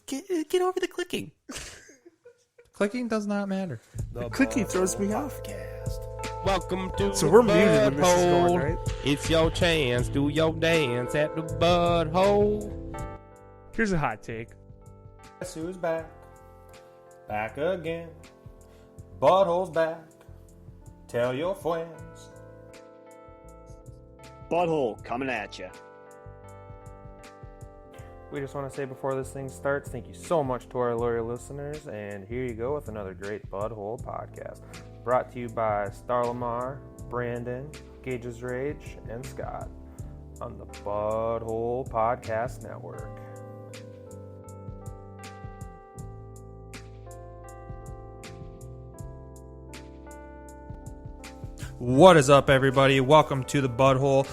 Get over the clicking. Clicking does not matter. The clicking throws me off. Welcome to So the we're muted when this is going, Budhole. right? It's your chance. Do your dance at the Budhole. Here's a hot take. Guess who's back? Back again. Butthole's back. Tell your friends. Budhole coming at you. We just want to say before this thing starts, thank you so much to our loyal listeners, and here you go with another great Budhole podcast. Brought to you by Starlamar, Brandon, Gage's Rage, and Scott on the Budhole Podcast Network. What is up, everybody? Welcome to the Budhole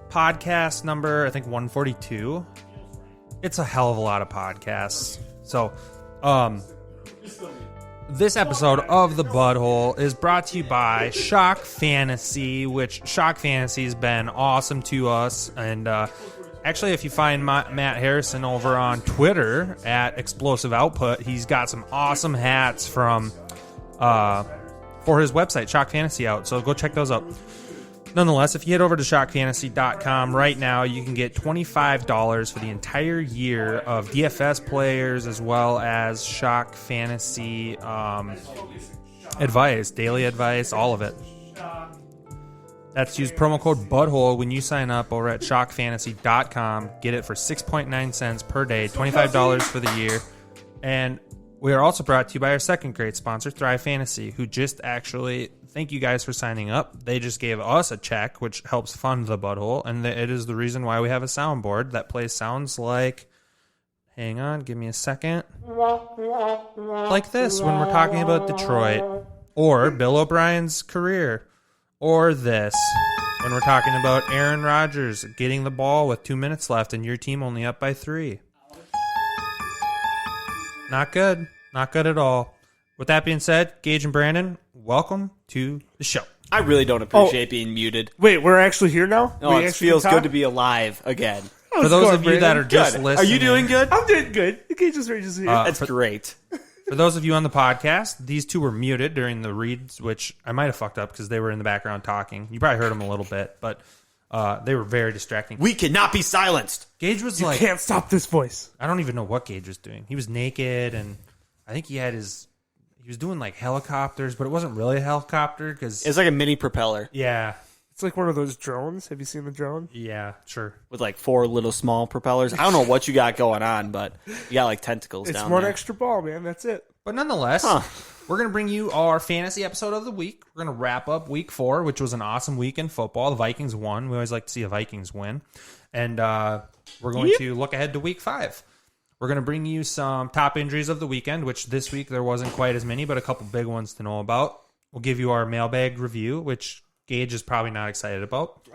podcast number, I think, 142. It's a hell of a lot of podcasts. So, this episode of the Budhole is brought to you by Shock Fantasy, which Shock Fantasy has been awesome to us. And actually, if you find Matt Harrison over on Twitter at Explosive Output, he's got some awesome hats from for his website, Shock Fantasy, out. So go check those out. Nonetheless, if you head over to shockfantasy.com right now, you can get $25 for the entire year of DFS players as well as Shock Fantasy advice, daily advice, all of it. That's use promo code BUDHOLE when you sign up over at shockfantasy.com. Get it for 6.9 cents per day, $25 for the year. And we are also brought to you by our second great sponsor, Thrive Fantasy, who just actually, thank you guys for signing up. They just gave us a check, which helps fund the Budhole, and it is the reason why we have a soundboard that plays sounds like, hang on, give me a second, like this when we're talking about Detroit, or Bill O'Brien's career, or this when we're talking about Aaron Rodgers getting the ball with 2 minutes left and your team only up by 3. Not good. Not good at all. With that being said, Gage and Brandon, welcome to the show. I really don't appreciate being muted. Wait, we're actually here now? Oh, We it actually feels can talk? good to be alive again. For those of you that are just Good. listening, Are you doing good? I'm doing good. Gage's Rage is here. That's great. For those of you on the podcast, these two were muted during the reads, which I might have fucked up because they were in the background talking. You probably heard them a little bit, but they were very distracting. We cannot be silenced. Gage was you like, can't stop this voice. I don't even know what Gage was doing. He was naked, and I think he was doing like helicopters, but it wasn't really a helicopter because It's like a mini propeller yeah, It's like one of those drones. Have you seen the drone? yeah, sure. with like 4 little small propellers. I don't know what you got going on, but you got like tentacles It's down one there. extra ball, man. That's it. But nonetheless, Huh. we're going to bring you our fantasy episode of the week. We're going to wrap up week 4, which was an awesome week in football. The Vikings won. We always like to see the Vikings win. And we're going to look ahead to week 5. We're going to bring you some top injuries of the weekend, which this week there wasn't quite as many, but a couple big ones to know about. We'll give you our mailbag review, which Gage is probably not excited about.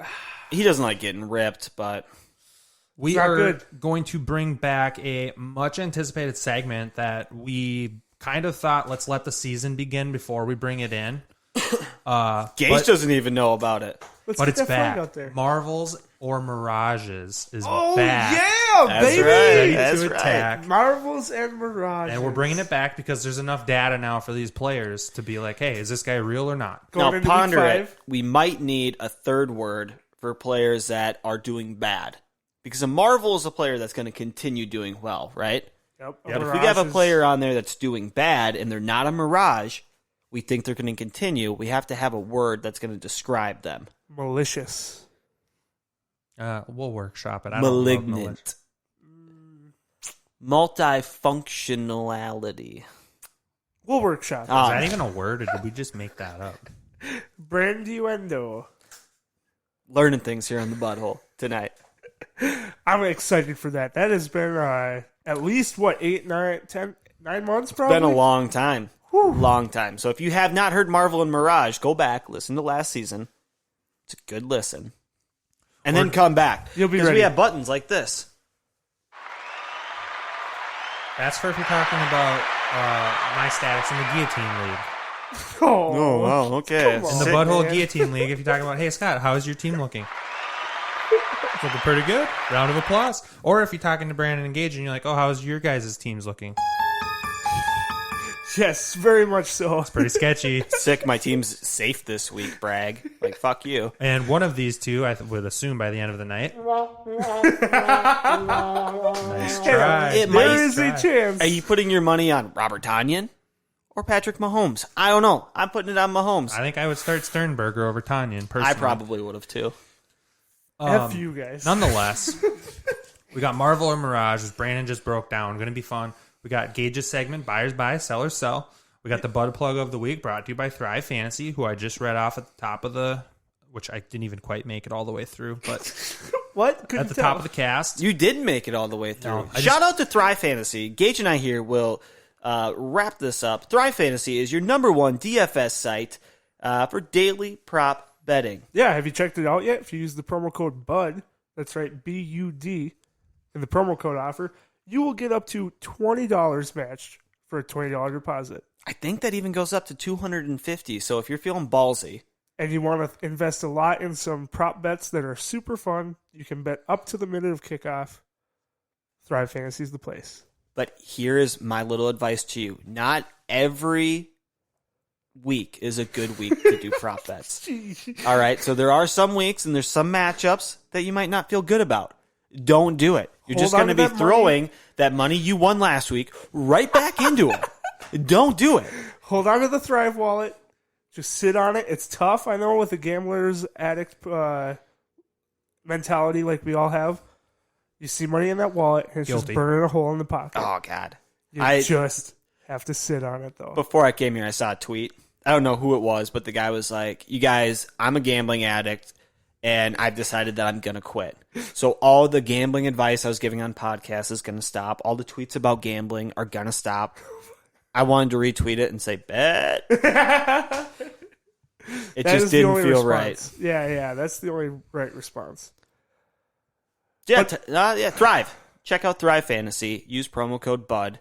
He doesn't like getting ripped, but We not are good. going to bring back a much anticipated segment that we kind of thought, let's let the season begin before we bring it in. Gage doesn't even know about it. Let's But get it's that flag back. out there. Marvels or Mirages is Oh, back. yeah, That's baby! right. Ready That's to right. attack. Marvels and Mirage. And we're bringing it back because there's enough data now for these players to be like, hey, is this guy real or not? Going Now into week ponder 5. it. We might need a third word for players that are doing bad. Because a Marvel is a player that's going to continue doing well, right? Yep. But if we have a player on there that's doing bad and they're not a Mirage, we think they're going to continue. We have to have a word that's going to describe them. Malicious. We'll workshop it. I don't love Malignant. Multifunctionality. We'll workshop. Is that even a word, or did we just make that up? Branduendo. Learning things here on the Budhole tonight. I'm excited for that. That has been at least, 8, 9, 10, 9 months probably? Been a long time. Long time. So if you have not heard Marvel and Mirage, go back, listen to last season. It's a good listen. And then come back. You'll be Because ready. we have buttons like this. That's for if you're talking about my status in the Guillotine League. Oh, wow. Okay. Come on. In the Sick, Budhole man. Guillotine League, if you're talking about, hey, Scott, how is your team looking? It's looking pretty good. Round of applause. Or if you're talking to Brandon and Gage and you're like, oh, how's your guys' teams looking? Yes, very much so. Pretty sketchy. Sick, my team's safe this week, brag. Like, fuck you. And one of these two, I would assume by the end of the night. Nice try. It There might- is a chance. Are you putting your money on Robert Tonyan or Patrick Mahomes? I don't know. I'm putting it on Mahomes. I think I would start Sternberger over Tanyan, personally. I probably would have, too. F you guys. Nonetheless, we got Marvel or Mirage, as Brandon just broke down. Going to be fun. We got Gage's segment, Buyers Buy, Sellers Sell. We got the Bud Plug of the Week, brought to you by Thrive Fantasy, who I just read off at the top of the... Which I didn't even quite make it all the way through, but What? Couldn't at the tell. top of the cast. You did make it all the way through. No, I Shout out to Thrive Fantasy. Gage and I here will wrap this up. Thrive Fantasy is your number one DFS site for daily prop betting. Yeah, have you checked it out yet? If you use the promo code BUD, that's right, B-U-D, in the promo code offer, you will get up to $20 matched for a $20 deposit. I think that even goes up to $250. So if you're feeling ballsy, And you want to invest a lot in some prop bets that are super fun, you can bet up to the minute of kickoff. Thrive Fantasy is the place. but here is my little advice to you. Not every week is a good week to do prop bets. All right, so there are some weeks and there's some matchups that you might not feel good about. Don't do it. You're Hold just on going to to be that throwing that money you won last week right back into it. Don't do it. Hold on to the Thrive wallet. Just sit on it. It's tough, I know, with the gambler's addict mentality like we all have. You see money in that wallet, and it's Guilty. just burning a hole in the pocket. Oh, God. You just have to sit on it, though. Before I came here, I saw a tweet. I don't know who it was, but the guy was like, you guys, I'm a gambling addict, and I've decided that I'm going to quit. So all the gambling advice I was giving on podcasts is going to stop. All the tweets about gambling are going to stop. I wanted to retweet it and say, bet. It That just is the didn't only feel response. right. Yeah, that's the only right response. Yeah, Thrive. Check out Thrive Fantasy. Use promo code BUD.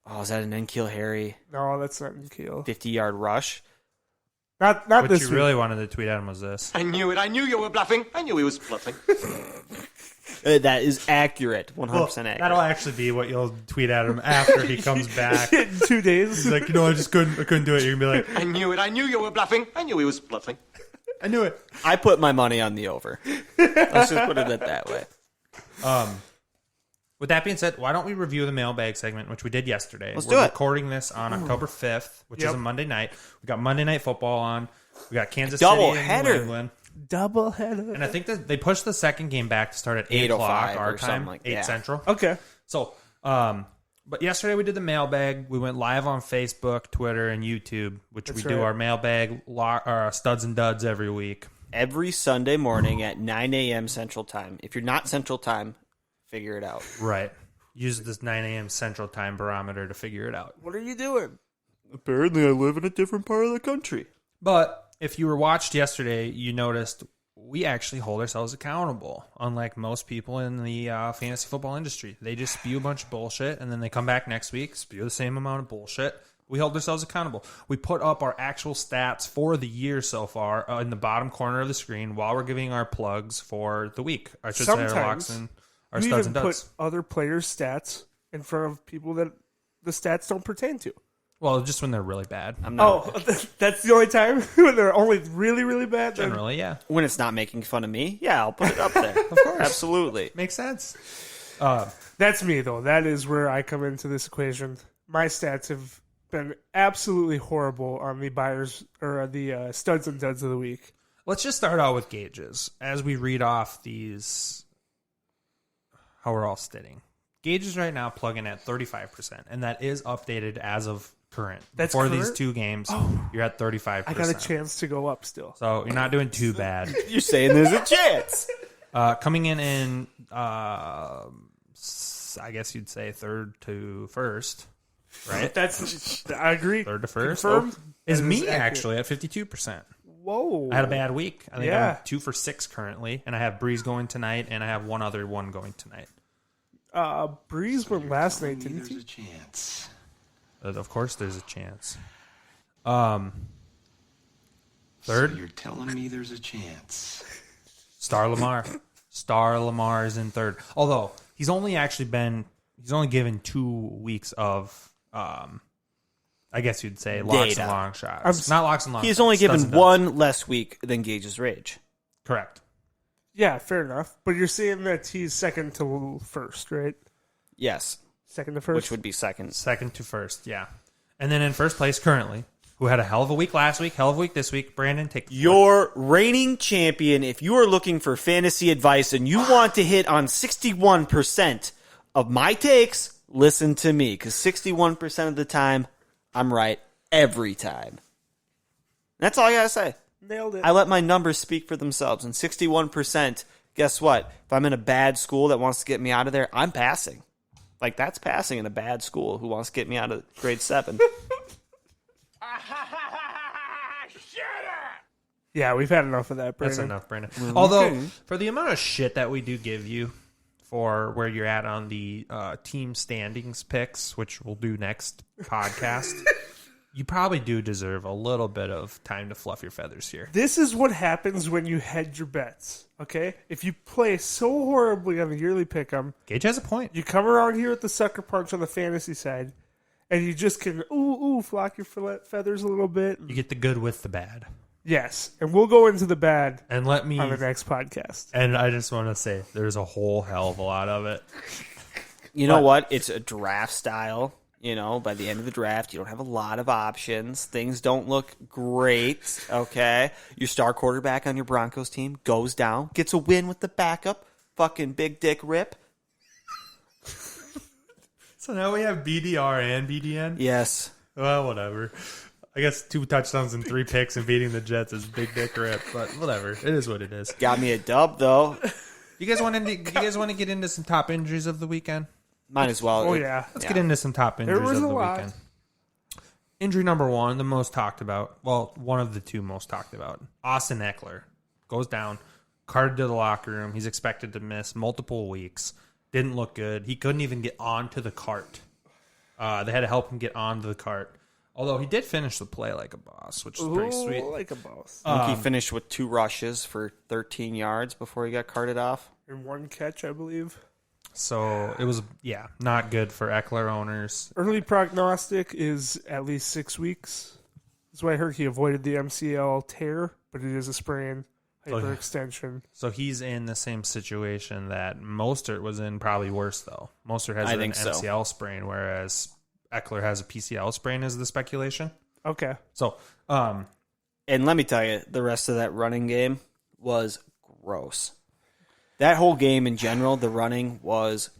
Oh, is that an N-Kill Harry No, that's not kill. 50-yard rush? Not What this you week. really wanted to tweet at him was this. I knew it. I knew you were bluffing. I knew he was bluffing. That is accurate. 100% accurate. That'll actually be what you'll tweet at him after he comes back. In 2 days. He's like, I just couldn't do it. You're going to be like, I knew it. I knew you were bluffing. I knew he was bluffing. I knew it. I put my money on the over. Let's just put it that way. With that being said, why don't we review the mailbag segment, which we did yesterday? Let's We're do it. recording this on October 5th, which is Yep. a Monday night. We got Monday Night Football on. We got Kansas Double City and header. New England. Double header. And I think that they pushed the second game back to start at 8 o'clock 8:05 our or something time, like 8 that. Central. Okay. So, but yesterday we did the mailbag. We went live on Facebook, Twitter, and YouTube, which That's we do right. our mailbag studs and duds every week. Every Sunday morning at 9 a.m. Central Time. If you're not Central Time, figure it out. Right. Use this 9 a.m. Central Time barometer to figure it out. What are you doing? Apparently, I live in a different part of the country. But if you were watched yesterday, you noticed we actually hold ourselves accountable. Unlike most people in the fantasy football industry, they just spew a bunch of bullshit and then they come back next week, spew the same amount of bullshit. We hold ourselves accountable. We put up our actual stats for the year so far in the bottom corner of the screen while we're giving our plugs for the week. I should say our locks Sometimes and our You studs even and duds. put other players' stats in front of people that the stats don't pertain to. Well, just when they're really bad. I'm not. Oh, that's the only time when they're only really, really bad. then- Generally, yeah. When it's not making fun of me, yeah, I'll put it up there. Of course. Absolutely. Makes sense. That's me, though. That is where I come into this equation. My stats have been absolutely horrible on the buyers or the studs and duds of the week. Let's just start out with Gage's. As we read off these, how we're all sitting. Gage is right now plugging at 35%, and that is updated as of current. That's Before these current? 2 games, you're at 35%. I got a chance to go up still. So you're not doing too bad. You're saying there's a chance. Coming in, I guess you'd say third to first, right? That's I agree. Third to first Confirmed? is That me accurate. actually at 52%. Whoa. I had a bad week. I think Yeah. I'm 2 for 6 currently, and I have Breeze going tonight, and I have one other one going tonight. Breeze went last night, didn't he? Chance. Of course, there's a chance. So Third, you're telling me there's a chance. Star Lamar. Star Lamar is in third. Although he's only given 2 weeks of I guess you'd say locks Data. and long shots. Not locks and long shots. He's only given Dozen. one less week than Gage's Rage. Correct. Yeah, fair enough. But you're saying that he's second to first, right? Yes, Second to first. which would be second. Second to first, yeah. And then in first place currently, who had a hell of a week last week, hell of a week this week, Brandon, take Your reigning champion, if you are looking for fantasy advice and you want to hit on 61% of my takes, listen to me, because 61% of the time, I'm right every time. That's all I gotta say. Nailed it. I let my numbers speak for themselves, and 61%, guess what? If I'm in a bad school that wants to get me out of there, I'm passing. Like, that's passing in a bad school who wants to get me out of grade 7. Yeah, we've had enough of that, That's Brandon. enough, Brandon. Although, for the amount of shit that we do give you for where you're at on the team standings picks, which we'll do next podcast, you probably do deserve a little bit of time to fluff your feathers here. This is what happens when you hedge your bets, okay? If you play so horribly on the yearly pick'em, Gage has a point. you come around here with the sucker punch on the fantasy side, and you just can, flock your feathers a little bit. You get the good with the bad. Yes, and we'll go into the bad And let me... on the next podcast. And I just want to say, there's a whole hell of a lot of it. You know what? It's a draft style. You know, by the end of the draft, you don't have a lot of options. Things don't look great, okay? Your star quarterback on your Broncos team goes down, gets a win with the backup. Fucking big dick rip. So now we have BDR and BDN? Yes. Well, whatever. I guess 2 touchdowns and 3 picks and beating the Jets is big dick rip, but whatever. It is what it is. Got me a dub, though. You guys want to get into some top injuries of the weekend? Might as well. Oh, yeah. Let's get into some top injuries was of a the lot. weekend. Injury number 1, the most talked about. Well, one of the 2 most talked about. Austin Eckler goes down, carted to the locker room. He's expected to miss multiple weeks. Didn't look good. He couldn't even get onto the cart. They had to help him get onto the cart. Although he did finish the play like a boss, which is pretty sweet. Like a boss. He finished with 2 rushes for 13 yards before he got carted off. And 1 catch, I believe. So it was, not good for Eckler owners. Early prognostic is at least 6 weeks. That's why I heard he avoided the MCL tear, but it is a sprain, hyperextension. So he's in the same situation that Mostert was in, probably worse, though. Mostert has I an think so. MCL sprain, whereas Eckler has a PCL sprain, is the speculation. Okay. So, And let me tell you, the rest of that running game was gross. That whole game in general, the running was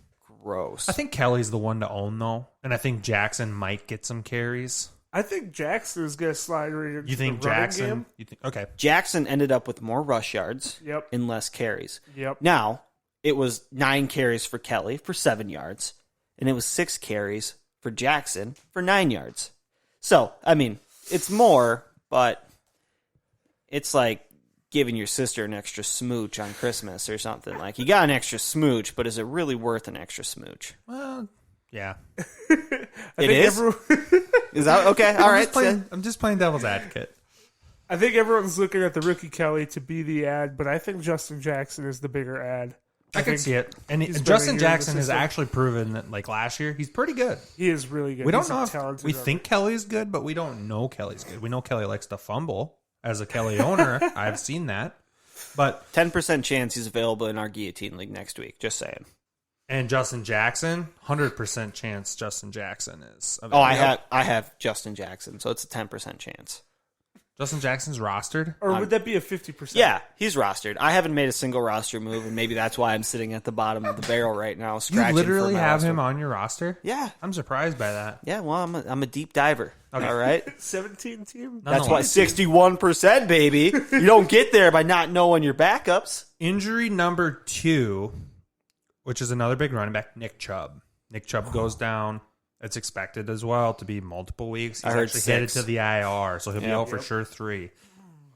gross. I think Kelly's the one to own, though. And I think Jackson might get some carries. I think Jackson is going to slide right into You think the running Jackson? game. You think okay? Jackson ended up with more rush yards Yep. and less carries. Yep. Now, it was 9 carries for Kelly for 7 yards, and it was 6 carries for Jackson for 9 yards. So, I mean, it's more, but it's like giving your sister an extra smooch on Christmas or something. Like, you got an extra smooch, but is it really worth an extra smooch? Well, yeah. It is? Is that okay? All right. I'm just playing devil's advocate. I think everyone's looking at the rookie Kelly to be the ad, but I think Justin Jackson is the bigger ad. I can think see it. And he's been a Justin year in the Jackson has system. actually proven that, like last year, he's pretty good. He is really good. We don't He's a know if talented we runner. think Kelly's good, but we don't know Kelly's good. We know Kelly likes to fumble. As a Kelly owner, I've seen that. But 10% chance he's available in our guillotine league next week. Just saying. and Justin Jackson, 100% chance Justin Jackson is Oh, available. I have Justin Jackson, so it's a 10% chance. Justin Jackson's rostered. Or would that be a 50%? Yeah, he's rostered. I haven't made a single roster move, and maybe that's why I'm sitting at the bottom of the barrel right now, You scratching literally for my have roster. him on your roster? Yeah, I'm surprised by that. yeah. Well, I'm a deep diver. Okay. All right. 17 team? That's why 61%, baby. You don't get there by not knowing your backups. Injury number 2, which is another big running back, Nick Chubb. Nick Chubb goes down. It's expected as well to be multiple weeks. He's I heard actually headed 6. to the IR, so he'll be Yep. out for sure 3.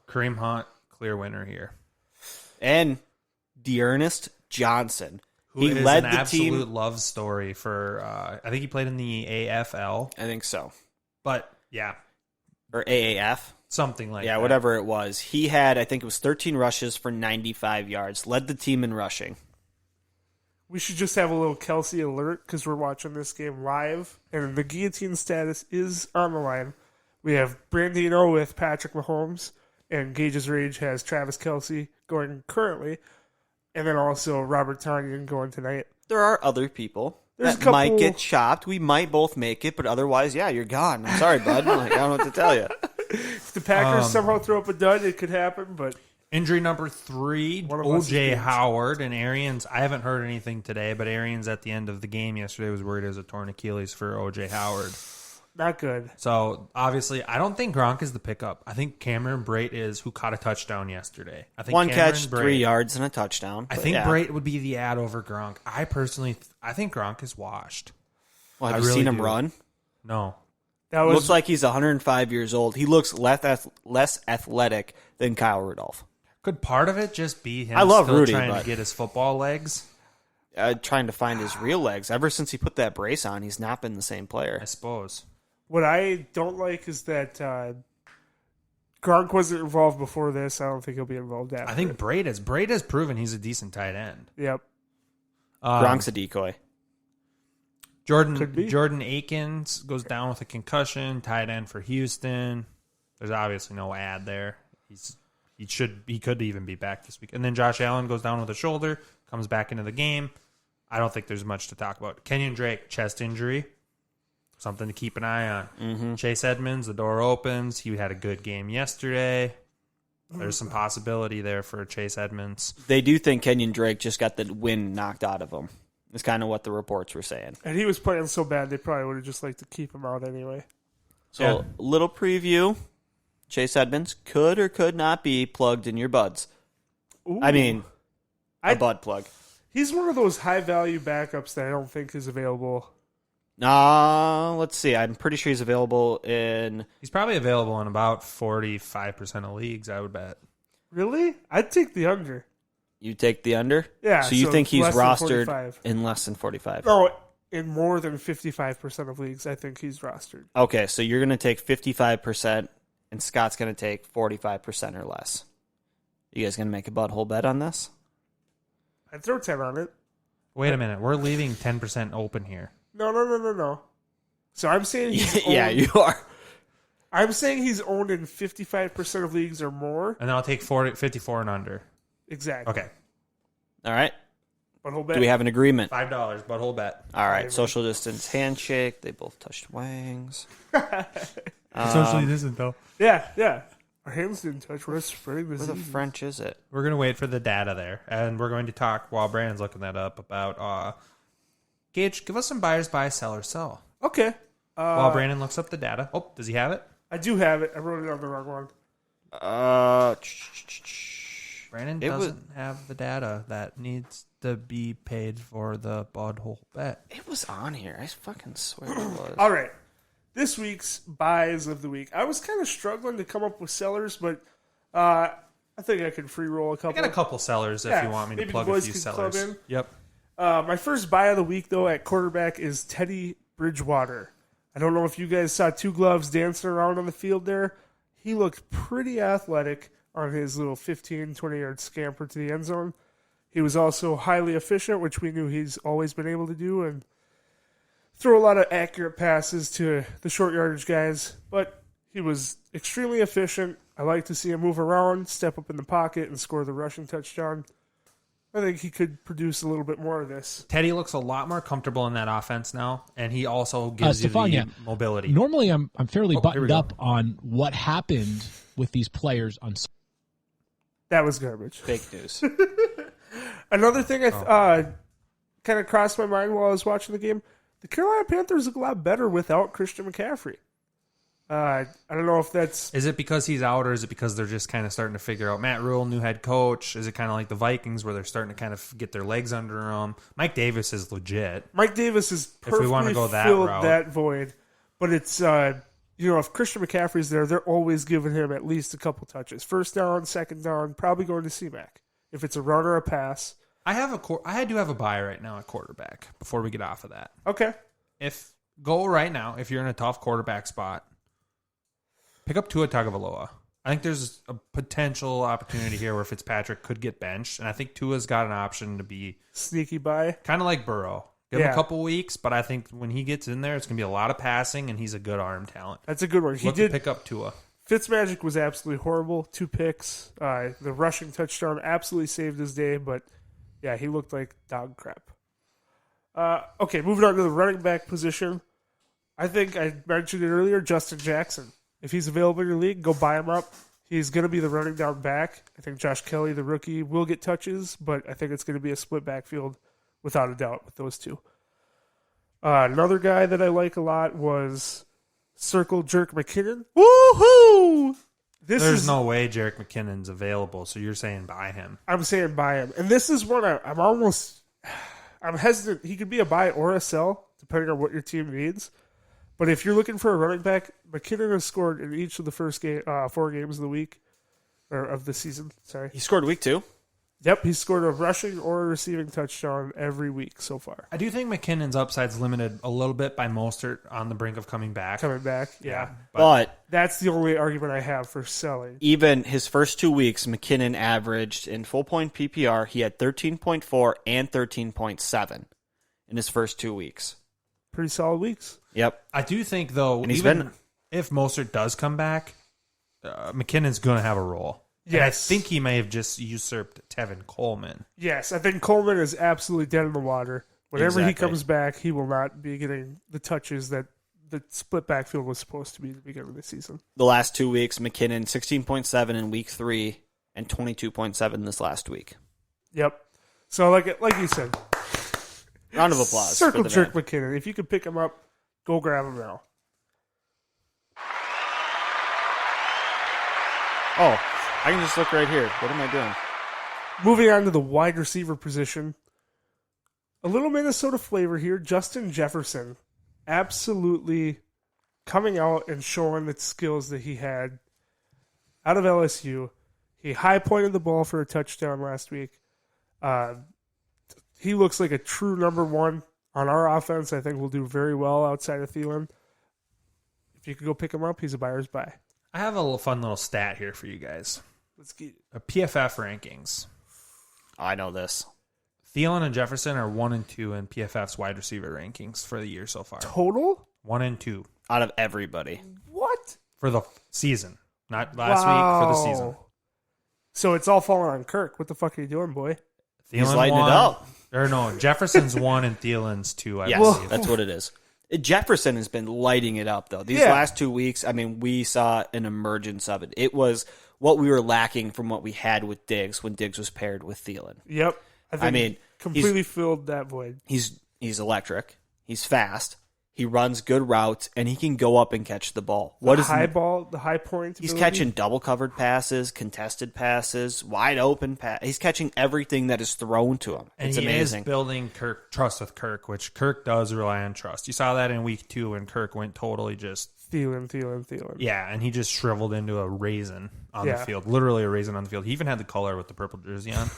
Kareem Hunt, clear winner here. And Dearnest Johnson. Who He is led an the absolute team. love story for, I think he played in the AFL, I think so. but yeah, Or AAF. Something like that. Yeah, whatever it was. He had, I think it was 13 rushes for 95 yards. Led the team in rushing. We should just have a little Kelsey alert because we're watching this game live, and the guillotine status is on the line. We have Brandino with Patrick Mahomes, and Gage's Rage has Travis Kelsey going currently, and then also Robert Tonyan going tonight. There are other people There's that a couple- might get chopped. We might both make it, but otherwise, yeah, you're gone. I'm sorry, bud. Like, I don't know what to tell you. If the Packers somehow throw up a dud, it could happen, but Injury number 3, One of us is O.J. Gage. Howard and Arians. I haven't heard anything today, but Arians at the end of the game yesterday was worried it was a torn Achilles for O.J. Howard. not good. So, obviously, I don't think Gronk is the pickup. I think Cameron Brate is who caught a touchdown yesterday. I think One Cameron catch, Brate- 3 yards, and a touchdown. I But think yeah. Brate would be the ad over Gronk. I think Gronk is washed. Well, have I you really seen him do. run? No. That was Looks like he's 105 years old. He looks less athletic than Kyle Rudolph. Could part of it just be him I love still Rudy, trying but- to get his football legs? Trying to find his real legs. Ever since he put that brace on, he's not been the same player. I suppose. what I don't like is that Gronk wasn't involved before this. I don't think he'll be involved after. I think Brate has proven he's a decent tight end. Yep. Gronk's a decoy. Could be. Jordan Akins goes down with a concussion, tight end for Houston. There's obviously no ad there. He could even be back this week. And then Josh Allen goes down with a shoulder, comes back into the game. I don't think there's much to talk about. Kenyon Drake, chest injury. Something to keep an eye on. Mm-hmm. Chase Edmonds, the door opens. He had a good game yesterday. There's some possibility there for Chase Edmonds. They do think Kenyon Drake just got the wind knocked out of him. It's kind of what the reports were saying. And he was playing so bad, they probably would have just liked to keep him out anyway. So, Yeah. little preview. Chase Edmonds could or could not be plugged in your buds. Ooh. I mean, a I- bud plug. He's one of those high-value backups that I don't think is available. Let's see. I'm pretty sure he's available in... He's probably available in about 45% of leagues, I would bet. Really? I'd take the under. You take the under? Yeah, So you so think he's less than rostered 45. in less than 45? No, in more than 55% of leagues, I think he's rostered. Okay, so you're going to take 55%, and Scott's going to take 45% or less. You guys going to make a butthole bet on this? I'd throw 10 on it. Wait a minute. We're leaving 10% open here. No. So I'm saying he's Yeah, owned, you are. I'm saying he's owned in 55% of leagues or more. And then I'll take 54 and under. Exactly. Okay. All right. But whole bet. Do we have an agreement? $5, but whole bet. All right. Social distance handshake. They both touched wangs. Socially distant, though. Yeah. Our hands didn't touch. We're spreading Where the disease. French is it? We're going to wait for the data there. And we're going to talk, while Brandon's looking that up, about Gage, give us some buyers buy, sellers sell. Okay. While Brandon looks up the data. Oh, does he have it? I do have it. I wrote it on the wrong one. Brandon It was- doesn't have the data that needs to be paid for the Budhole bet. It was on here. I fucking swear it was. All right. This week's buys of the week. I was kind of struggling to come up with sellers, but I think I can free roll a I couple. got a couple sellers if Yeah, you want me to maybe plug the a boys few can sellers. club in. Yep. My first buy of the week, though, at quarterback is Teddy Bridgewater. I don't know if you guys saw Two Gloves dancing around on the field there. He looked pretty athletic on his little 15, 20-yard scamper to the end zone. He was also highly efficient, which we knew he's always been able to do, and throw a lot of accurate passes to the short yardage guys. But he was extremely efficient. I like to see him move around, step up in the pocket, and score the rushing touchdown. I think he could produce a little bit more of this. Teddy looks a lot more comfortable in that offense now, and he also gives you Stefan, the yeah. mobility. Normally, I'm fairly Oh, here we buttoned go. up on what happened with these players on. That was garbage. Fake news. Another thing I kind of crossed my mind while I was watching the game, the Carolina Panthers look a lot better without Christian McCaffrey. I don't know if that's... Is it because he's out, or is it because they're just kind of starting to figure out Matt Rule, new head coach? Is it kind of like the Vikings where they're starting to kind of get their legs under them? Mike Davis is legit. Mike Davis has we perfectly wanna go that filled route. that void. But it's, if Christian McCaffrey's there, they're always giving him at least a couple touches. First down, second down, probably going to C-Mac. If it's a run or a pass. I do have a buy right now at quarterback before we get off of that. Okay. Go right now if you're in a tough quarterback spot. pick up Tua Tagovailoa. I think there's a potential opportunity here where Fitzpatrick could get benched, and I think Tua's got an option to be Sneaky buy. kind of like Burrow. Give him Yeah. a couple weeks, but I think when he gets in there, it's going to be a lot of passing, and he's a good arm talent. That's a good one. He Look did. to pick up Tua. Fitzmagic was absolutely horrible. 2 picks. The rushing touchdown absolutely saved his day, but yeah, he looked like dog crap. Okay, moving on to the running back position. I think I mentioned it earlier, Justin Jackson. If he's available in your league, go buy him up. He's going to be the running down back. I think Josh Kelly, the rookie, will get touches, but I think it's going to be a split backfield without a doubt with those two. Another guy that I like a lot was Circle Jerk McKinnon. Woohoo! There's no way Jerick McKinnon's available, so you're saying buy him. I'm saying buy him. And this is one I'm hesitant. He could be a buy or a sell, depending on what your team needs. But if you're looking for a running back, McKinnon has scored in each of the first 4 games of the week, or of the season. Sorry. He scored week 2. Yep, he's scored a rushing or a receiving touchdown every week so far. I do think McKinnon's upside's limited a little bit by Mostert on the brink of coming back. Coming back, yeah. But That's the only argument I have for selling. even his first 2 weeks, McKinnon averaged in full point PPR, he had 13.4 and 13.7 in his first 2 weeks. Pretty solid weeks. Yep. I do think, though, And he's even been- if Mostert does come back, McKinnon's going to have a role. And Yes. I think he may have just usurped Tevin Coleman. Yes, I think Coleman is absolutely dead in the water. Whenever he Exactly. comes back, he will not be getting the touches that the split backfield was supposed to be at the beginning of the season. The last 2 weeks, McKinnon 16.7 in week 3 and 22.7 this last week. Yep. So like you said, Round of applause. Circle for the Jerk man. McKinnon. If you can pick him up, go grab him now. Oh, I can just look right here. What am I doing? Moving on to the wide receiver position. A little Minnesota flavor here. Justin Jefferson. Absolutely coming out and showing the skills that he had out of LSU. He high pointed the ball for a touchdown last week. He looks like a true number 1 on our offense. I think we'll do very well outside of Thielen. If you could go pick him up, he's a buyer's buy. I have a fun little stat here for you guys. Let's get PFF rankings. I know this. Thielen and Jefferson are 1 and 2 in PFF's wide receiver rankings for the year so far. total. 1 and 2 Out of everybody. What? for the season, not last week, for the season. So it's all falling on Kirk. What the fuck are you doing, boy? He's Thielen lighting it won- up. Or no, Jefferson's 1 and Thielen's 2, I Yes, believe. that's what it is. Jefferson has been lighting it up, though. These Yeah. last 2 weeks, I mean, we saw an emergence of it. It was what we were lacking from what we had with Diggs when Diggs was paired with Thielen. Yep. I mean, completely filled that void. He's electric. He's fast. He runs good routes, and he can go up and catch the ball. What is High ball, the high point? He's ability? catching double covered passes, contested passes, wide open pass. He's catching everything that is thrown to him. And It's he amazing. is building trust with Kirk, which Kirk does rely on trust. You saw that in week 2 when Kirk went totally just... Thielen. Yeah, and he just shriveled into a raisin on the Yeah. field. Literally a raisin on the field. He even had the color with the purple jersey on.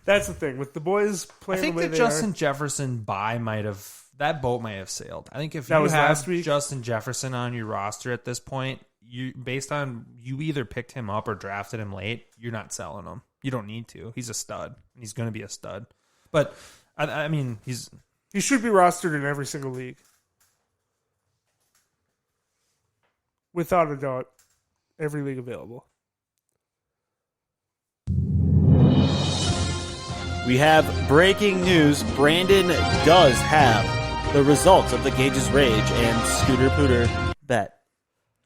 That's the thing. With the boys I playing think the way the they Justin are, Jefferson buy might have... That boat might have sailed. I think if That you was have last week? Justin Jefferson on your roster at this point, based on you either picked him up or drafted him late, you're not selling him. You don't need to. He's a stud. And he's going to be a stud. But, I mean, he should be rostered in every single league. Without a doubt, every league available. We have breaking news. Brandon does have the results of the Gage's Rage and Scooter Pooter bet.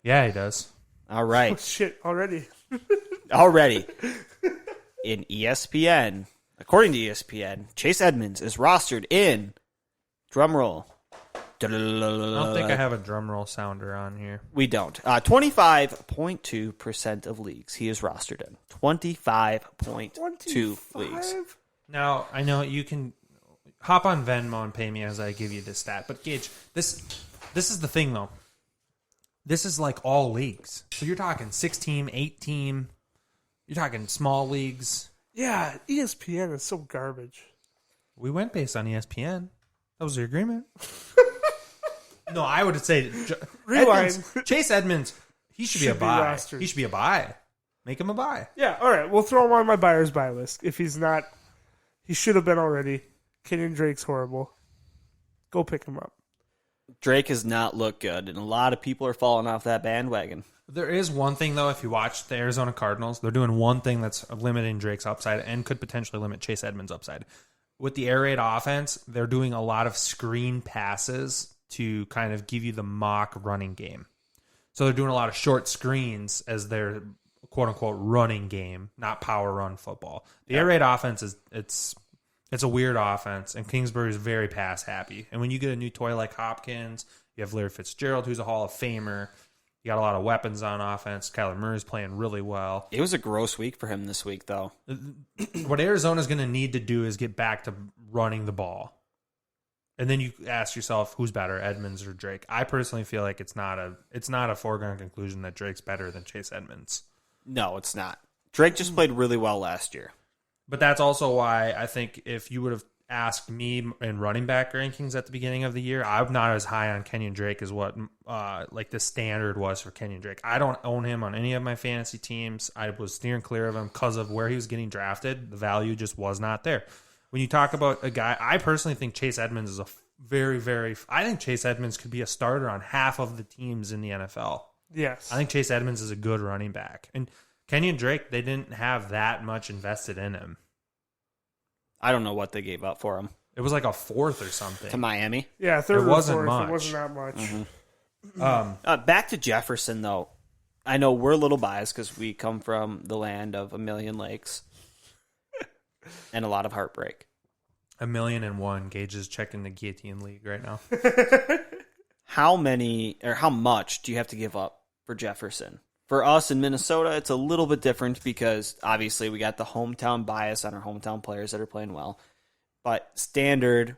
yeah, he does. All Oh, right. shit, already. Already. In ESPN, according to ESPN, Chase Edmonds is rostered in, drumroll. I don't think I have a drum roll sounder on here. We don't. 25.2% of leagues he is rostered in. 25.2 leagues. Now, I know you can hop on Venmo and pay me as I give you this stat, but Gage, this is the thing, though. This is like all leagues. So you're talking 6-team, 8-team. You're talking small leagues. Yeah, ESPN is so garbage. We went based on ESPN. That was the agreement. No, I would say Rewind. Chase Edmonds. He should be a Should be buy. rostered. He should be a buy. Make him a buy. Yeah, all right. We'll throw him on my buyer's buy list. If he's not, he should have been already. Kenyon Drake's horrible. Go pick him up. Drake has not looked good, and a lot of people are falling off that bandwagon. There is one thing, though, if you watch the Arizona Cardinals, they're doing one thing that's limiting Drake's upside and could potentially limit Chase Edmonds' upside. With the air raid offense, they're doing a lot of screen passes to kind of give you the mock running game. So they're doing a lot of short screens as their quote-unquote running game, not power run football. The air raid offense, it's a weird offense, and Kingsbury is very pass-happy. And when you get a new toy like Hopkins, you have Larry Fitzgerald, who's a Hall of Famer. You got a lot of weapons on offense. Kyler Murray's playing really well. It was a gross week for him this week, though. What Arizona's going to need to do is get back to running the ball. And then you ask yourself, who's better, Edmonds or Drake? I personally feel like it's not a foregone conclusion that Drake's better than Chase Edmonds. No, it's not. Drake just played really well last year. But that's also why I think if you would have asked me in running back rankings at the beginning of the year, I'm not as high on Kenyon Drake as what like the standard was for Kenyon Drake. I don't own him on any of my fantasy teams. I was steering clear of him because of where he was getting drafted. The value just was not there. When you talk about a guy, I personally think Chase Edmonds is I think Chase Edmonds could be a starter on half of the teams in the NFL. Yes. I think Chase Edmonds is a good running back. And Kenyon Drake, they didn't have that much invested in him. I don't know what they gave up for him. It was like a fourth or something. To Miami. Yeah, third It or wasn't fourth. much. It wasn't that much. Mm-hmm. Back to Jefferson, though. I know we're a little biased because we come from the land of a million lakes and a lot of heartbreak. 1,000,001. Gage is checking the guillotine league right now. How much do you have to give up for Jefferson? For us in Minnesota, it's a little bit different because obviously we got the hometown bias on our hometown players that are playing well. But standard,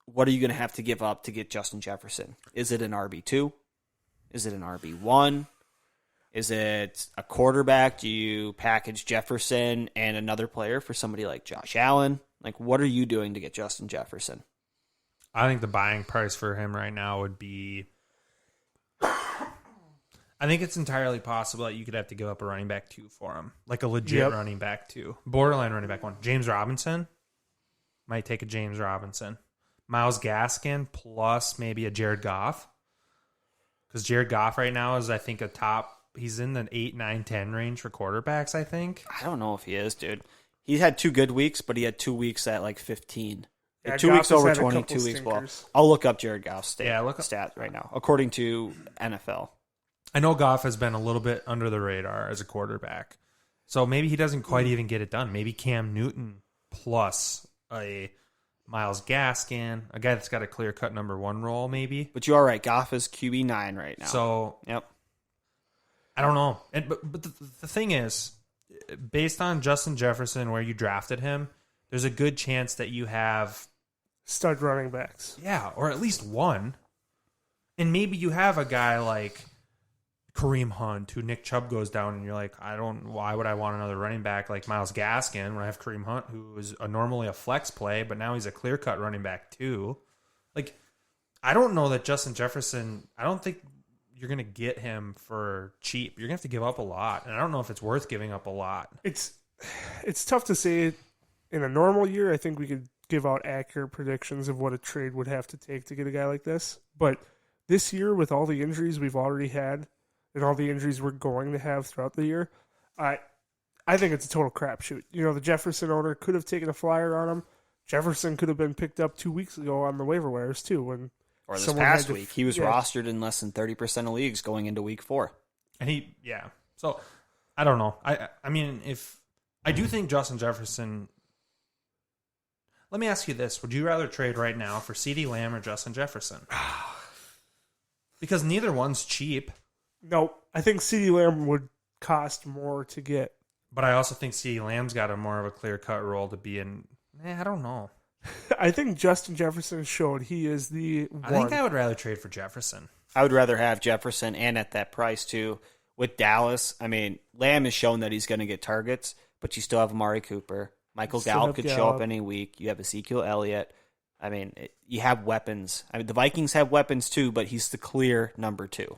what are you going to have to give up to get Justin Jefferson? Is it an RB2? Is it an RB1? Is it a quarterback? Do you package Jefferson and another player for somebody like Josh Allen? Like, what are you doing to get Justin Jefferson? I think the buying price for him right now would be... I think it's entirely possible that you could have to give up a running back 2 for him. Like a legit running back 2. Borderline running back 1. James Robinson. Might take a James Robinson. Myles Gaskin plus maybe a Jared Goff. Because Jared Goff right now is, I think, he's in the 8, 9, 10 range for quarterbacks, I think. I don't know if he is, dude. He had 2 good weeks, but he had 2 weeks at like 15. Yeah, 2 Goff weeks has over had a 20, couple 2 weeks below. stinkers. I'll look up Jared Goff's stat right now, according to NFL. I know Goff has been a little bit under the radar as a quarterback. So maybe he doesn't quite even get it done. Maybe Cam Newton plus a Myles Gaskin, a guy that's got a clear-cut number 1 role maybe. But you are right. Goff is QB9 right now. So yep. I don't know. But the thing is, based on Justin Jefferson, where you drafted him, there's a good chance that you have... Stud running backs. Yeah, or at least one. And maybe you have a guy like Kareem Hunt, who Nick Chubb goes down, and you're like, why would I want another running back like Myles Gaskin when I have Kareem Hunt, who is normally a flex play, but now he's a clear-cut running back too? Like, I don't know that Justin Jefferson, I don't think you're going to get him for cheap. You're going to have to give up a lot, and I don't know if it's worth giving up a lot. It's tough to say. In a normal year, I think we could give out accurate predictions of what a trade would have to take to get a guy like this. But this year, with all the injuries we've already had and all the injuries we're going to have throughout the year, I think it's a total crapshoot. You know, the Jefferson owner could have taken a flyer on him. Jefferson could have been picked up 2 weeks ago on the waiver wires too. Or this past week, he was rostered in less than 30% of leagues going into week 4. And so I don't know. I mean, if I do think Justin Jefferson. Let me ask you this. Would you rather trade right now for CeeDee Lamb or Justin Jefferson? Because neither one's cheap. No, I think CeeDee Lamb would cost more to get. But I also think CeeDee Lamb's got a more of a clear-cut role to be in. I don't know. I think Justin Jefferson showed he is the one. I think I would rather trade for Jefferson. I would rather have Jefferson and at that price too. With Dallas, I mean, Lamb has shown that he's going to get targets, but you still have Amari Cooper. Michael Still Gallup have could show Gallup. up any week. You have Ezekiel Elliott. I mean, you have weapons. I mean, the Vikings have weapons too, but he's the clear number 2.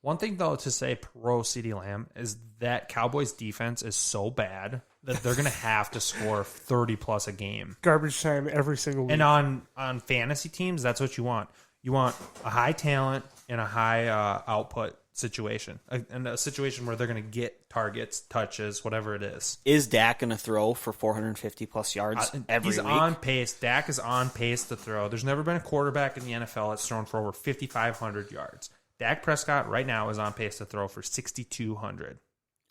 One thing, though, to say pro CeeDee Lamb is that Cowboys defense is so bad that they're going to have to score 30-plus a game. Garbage time every single week. And on fantasy teams, that's what you want. You want a high talent and a high output situation. And a situation where they're going to get targets, touches, whatever it is. Is Dak going to throw for 450-plus yards every He's week? on pace. Dak is on pace to throw. There's never been a quarterback in the NFL that's thrown for over 5,500 yards. Dak Prescott right now is on pace to throw for 6,200.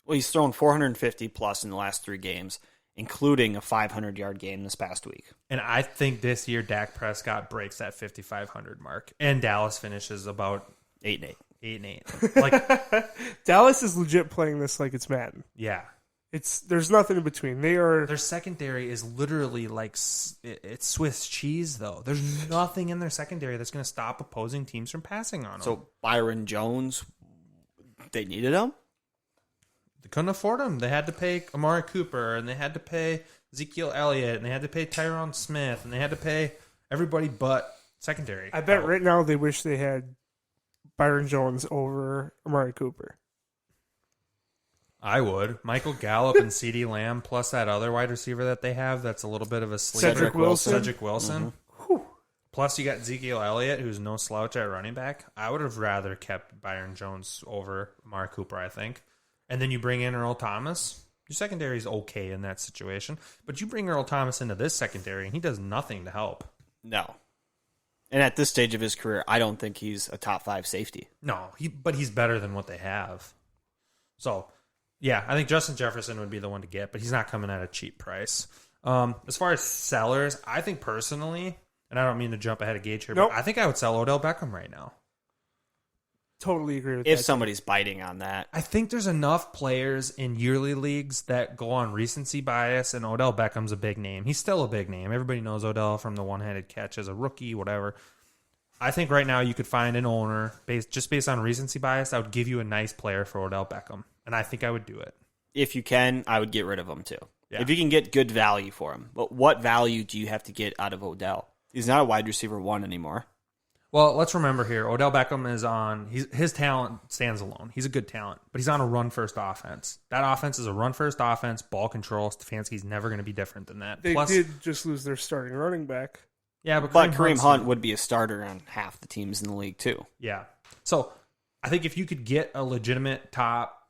Well, he's thrown 450-plus in the last 3 games, including a 500-yard game this past week. And I think this year Dak Prescott breaks that 5,500 mark. And Dallas finishes about 8-8. 8-8. Like, Dallas is legit playing this like it's Madden. yeah. There's nothing in between. Their secondary is literally like it's Swiss cheese, though. There's nothing in their secondary that's going to stop opposing teams from passing on them. So Byron Jones, they needed him? They couldn't afford him. They had to pay Amari Cooper, and they had to pay Ezekiel Elliott, and they had to pay Tyron Smith, and they had to pay everybody but secondary. I bet right now they wish they had Byron Jones over Amari Cooper. I would. Michael Gallup and CeeDee Lamb, plus that other wide receiver that they have that's a little bit of a sleeper. Cedric Wilson. Cedric Wilson. Plus you got Ezekiel Elliott, who's no slouch at running back. I would have rather kept Byron Jones over Amari Cooper, I think. And then you bring in Earl Thomas. Your secondary is okay in that situation. But you bring Earl Thomas into this secondary, and he does nothing to help. No. And at this stage of his career, I don't think he's a top 5 safety. No, but he's better than what they have. So, yeah, I think Justin Jefferson would be the one to get, but he's not coming at a cheap price. As far as sellers, I think personally, and I don't mean to jump ahead of Gage here, Nope. but I think I would sell Odell Beckham right now. Totally agree with that. If somebody's biting on that. I think there's enough players in yearly leagues that go on recency bias, and Odell Beckham's a big name. He's still a big name. Everybody knows Odell from the one-handed catch as a rookie, whatever. I think right now you could find an owner, based on recency bias, that would give you a nice player for Odell Beckham, and I think I would do it. If you can, I would get rid of him too. Yeah. If you can get good value for him. But what value do you have to get out of Odell? He's not a wide receiver 1 anymore. Well, let's remember here, Odell Beckham is on, his talent stands alone. He's a good talent, but he's on a run-first offense. That offense is a run-first offense, ball control. Stefanski's never going to be different than that. They Plus, did just lose their starting running back. yeah, but Kareem Hunt would be a starter on half the teams in the league too. Yeah. So I think if you could get a legitimate top,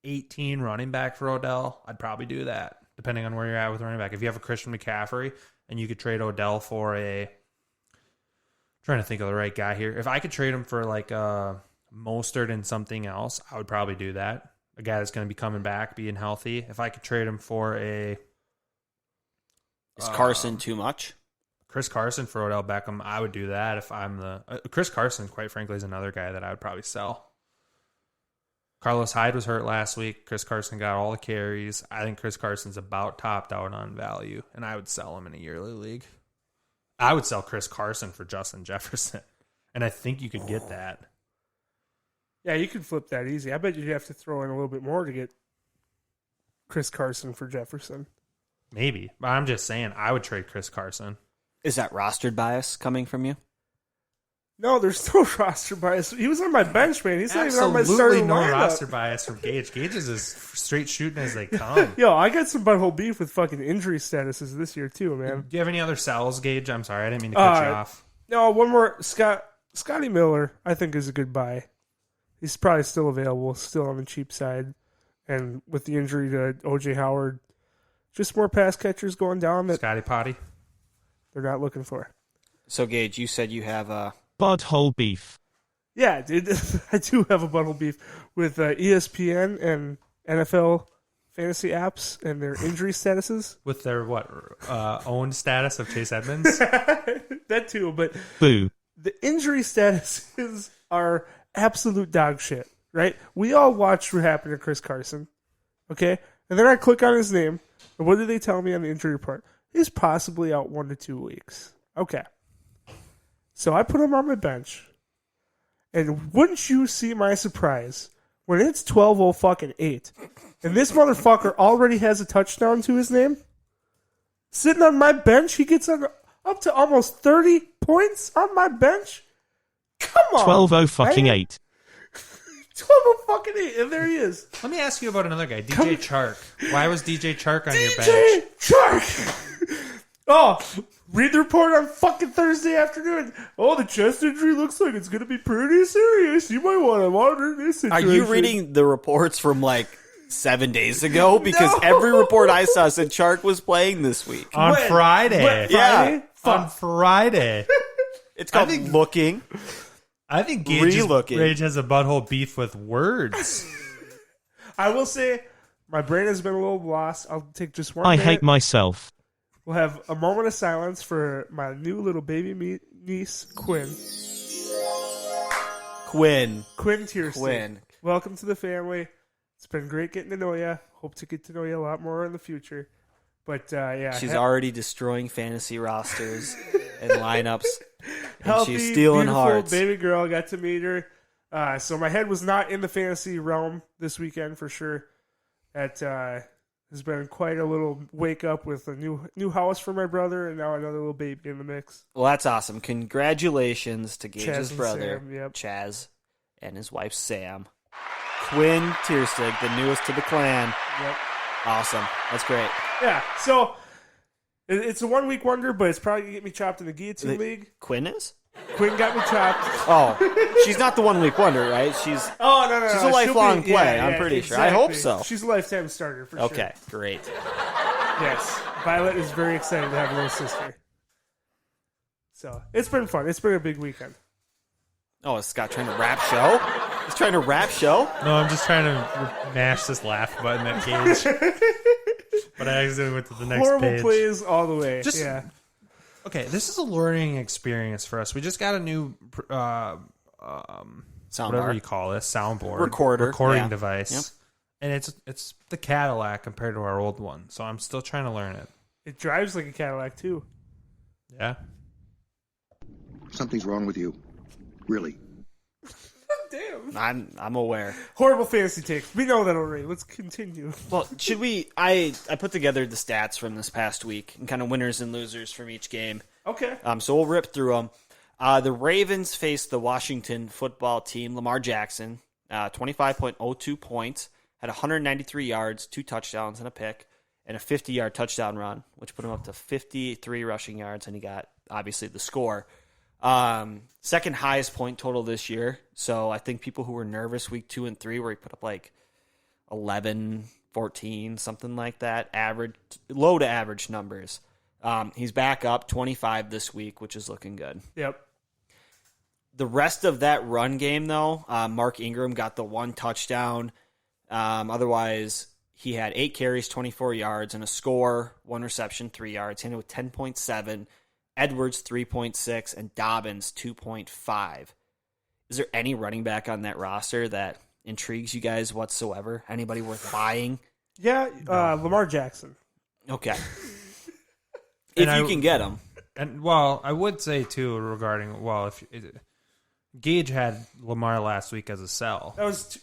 18 running back for Odell, I'd probably do that, depending on where you're at with running back. If you have a Christian McCaffrey and you could trade Odell for trying to think of the right guy here. If I could trade him for Mostert and something else, I would probably do that. A guy that's going to be coming back, being healthy. If I could trade him for Is Carson too much? Chris Carson for Odell Beckham, I would do that if I'm the... Chris Carson, quite frankly, is another guy that I would probably sell. Carlos Hyde was hurt last week. Chris Carson got all the carries. I think Chris Carson's about topped out on value, and I would sell him in a yearly league. I would sell Chris Carson for Justin Jefferson, and I think you could get that. Yeah, you could flip that easy. I bet you'd have to throw in a little bit more to get Chris Carson for Jefferson. Maybe, but I'm just saying I would trade Chris Carson. Is that rostered bias coming from you? No, there's no roster bias. He was on my bench, man. He's not even on my Absolutely starting no lineup. roster bias from Gage. Gage is as straight shooting as they come. Yo, I got some butthole beef with fucking injury statuses this year too, man. Do you have any other sells, Gage? I'm sorry, I didn't mean to cut you off. No, one more. Scotty Miller, I think, is a good buy. He's probably still available, still on the cheap side. And with the injury to O.J. Howard, just more pass catchers going down that Scotty Potty. they're not looking for. So, Gage, you said you have Budhole beef. Yeah, dude, I do have a butthole beef with ESPN and NFL fantasy apps and their injury statuses. With their, owned status of Chase Edmonds? That too, but Boo. the injury statuses are absolute dog shit, right? We all watched what happened to Chris Carson, okay? And then I click on his name, and what do they tell me on the injury report? He's possibly out 1 to 2 weeks. Okay. So I put him on my bench, and wouldn't you see my surprise when it's 12:08, and this motherfucker already has a touchdown to his name? Sitting on my bench, he gets up to almost 30 points on my bench. Come on. 12-0-fucking-8. 12-0-fucking-8, and there he is. Let me ask you about another guy, DJ Chark. Why was DJ Chark on your bench? DJ Chark! Oh, read the report on fucking Thursday afternoon. Oh, the chest injury looks like it's going to be pretty serious. You might want to monitor this Are situation. you reading the reports from like 7 days ago? Because every report I saw said Chark was playing this week. On When? Friday. When? Yeah. Friday? On Friday. It's called looking. I think Relooking. Gage has a butthole beef with words. I will say, my brain has been a little lost. I'll take just one I minute. hate myself. We'll have a moment of silence for my new little baby niece, Quinn. Quinn. Quinn Tierstein. Quinn. Welcome to the family. It's been great getting to know you. Hope to get to know you a lot more in the future. But, yeah. She's already destroying fantasy rosters and lineups. And healthy, she's stealing beautiful hearts. baby girl. Got to meet her. So my head was not in the fantasy realm this weekend for sure. That has been quite a little wake up with a new house for my brother, and now another little baby in the mix. Well, that's awesome. Congratulations to Chaz Gage's and brother, Sam, yep. Chaz, and his wife, Sam. Quinn Tierstig, the newest to the clan. Yep. Awesome. That's great. Yeah. So it's a 1 week wonder, but it's probably gonna get me chopped in the guillotine league. Quinn is? Quinn got me chopped. Oh, she's not the 1 week wonder, right? She's Oh no, She's a She'll lifelong be- play, yeah, I'm yeah, pretty sure. I hope so. She's a lifetime starter for sure. okay. Great. Yes. Violet is very excited to have a little sister. So it's been fun. It's been a big weekend. Oh, is Scott trying to rap show? He's trying to rap show. No, I'm just trying to mash this laugh button at Gage. But I accidentally went to the next Horrible page. plays all the way. Just- yeah. Okay, this is a learning experience for us. We just got a new whatever Soundbar. you call this soundboard Recording yeah. device, Yep. and it's the Cadillac compared to our old one. So I'm still trying to learn it. It drives like a Cadillac too. Yeah. Something's wrong with you. Really. Damn. I'm aware. Horrible fantasy takes. We know that already. Let's continue. Well, should we? I put together the stats from this past week and kind of winners and losers from each game. Okay. So we'll rip through them. The Ravens faced the Washington football team. Lamar Jackson, 25.02 points, had 193 yards, 2 touchdowns and a pick, and a 50-yard touchdown run, which put him up to 53 rushing yards, and he got, obviously, the score. Second highest point total this year. So I think people who were nervous week 2 and 3, where he put up like 11, 14, something like that, average, low to average numbers. He's back up 25 this week, which is looking good. Yep. The rest of that run game, though, Mark Ingram got the 1 touchdown. Otherwise, he had 8 carries, 24 yards, and a score, 1 reception, 3 yards. He ended with 10.7. Edwards 3.6 and Dobbins 2.5. Is there any running back on that roster that intrigues you guys whatsoever? Anybody worth buying? Yeah. Lamar Jackson. Okay. If you can get him. And well, I would say too regarding Gage had Lamar last week as a sell That was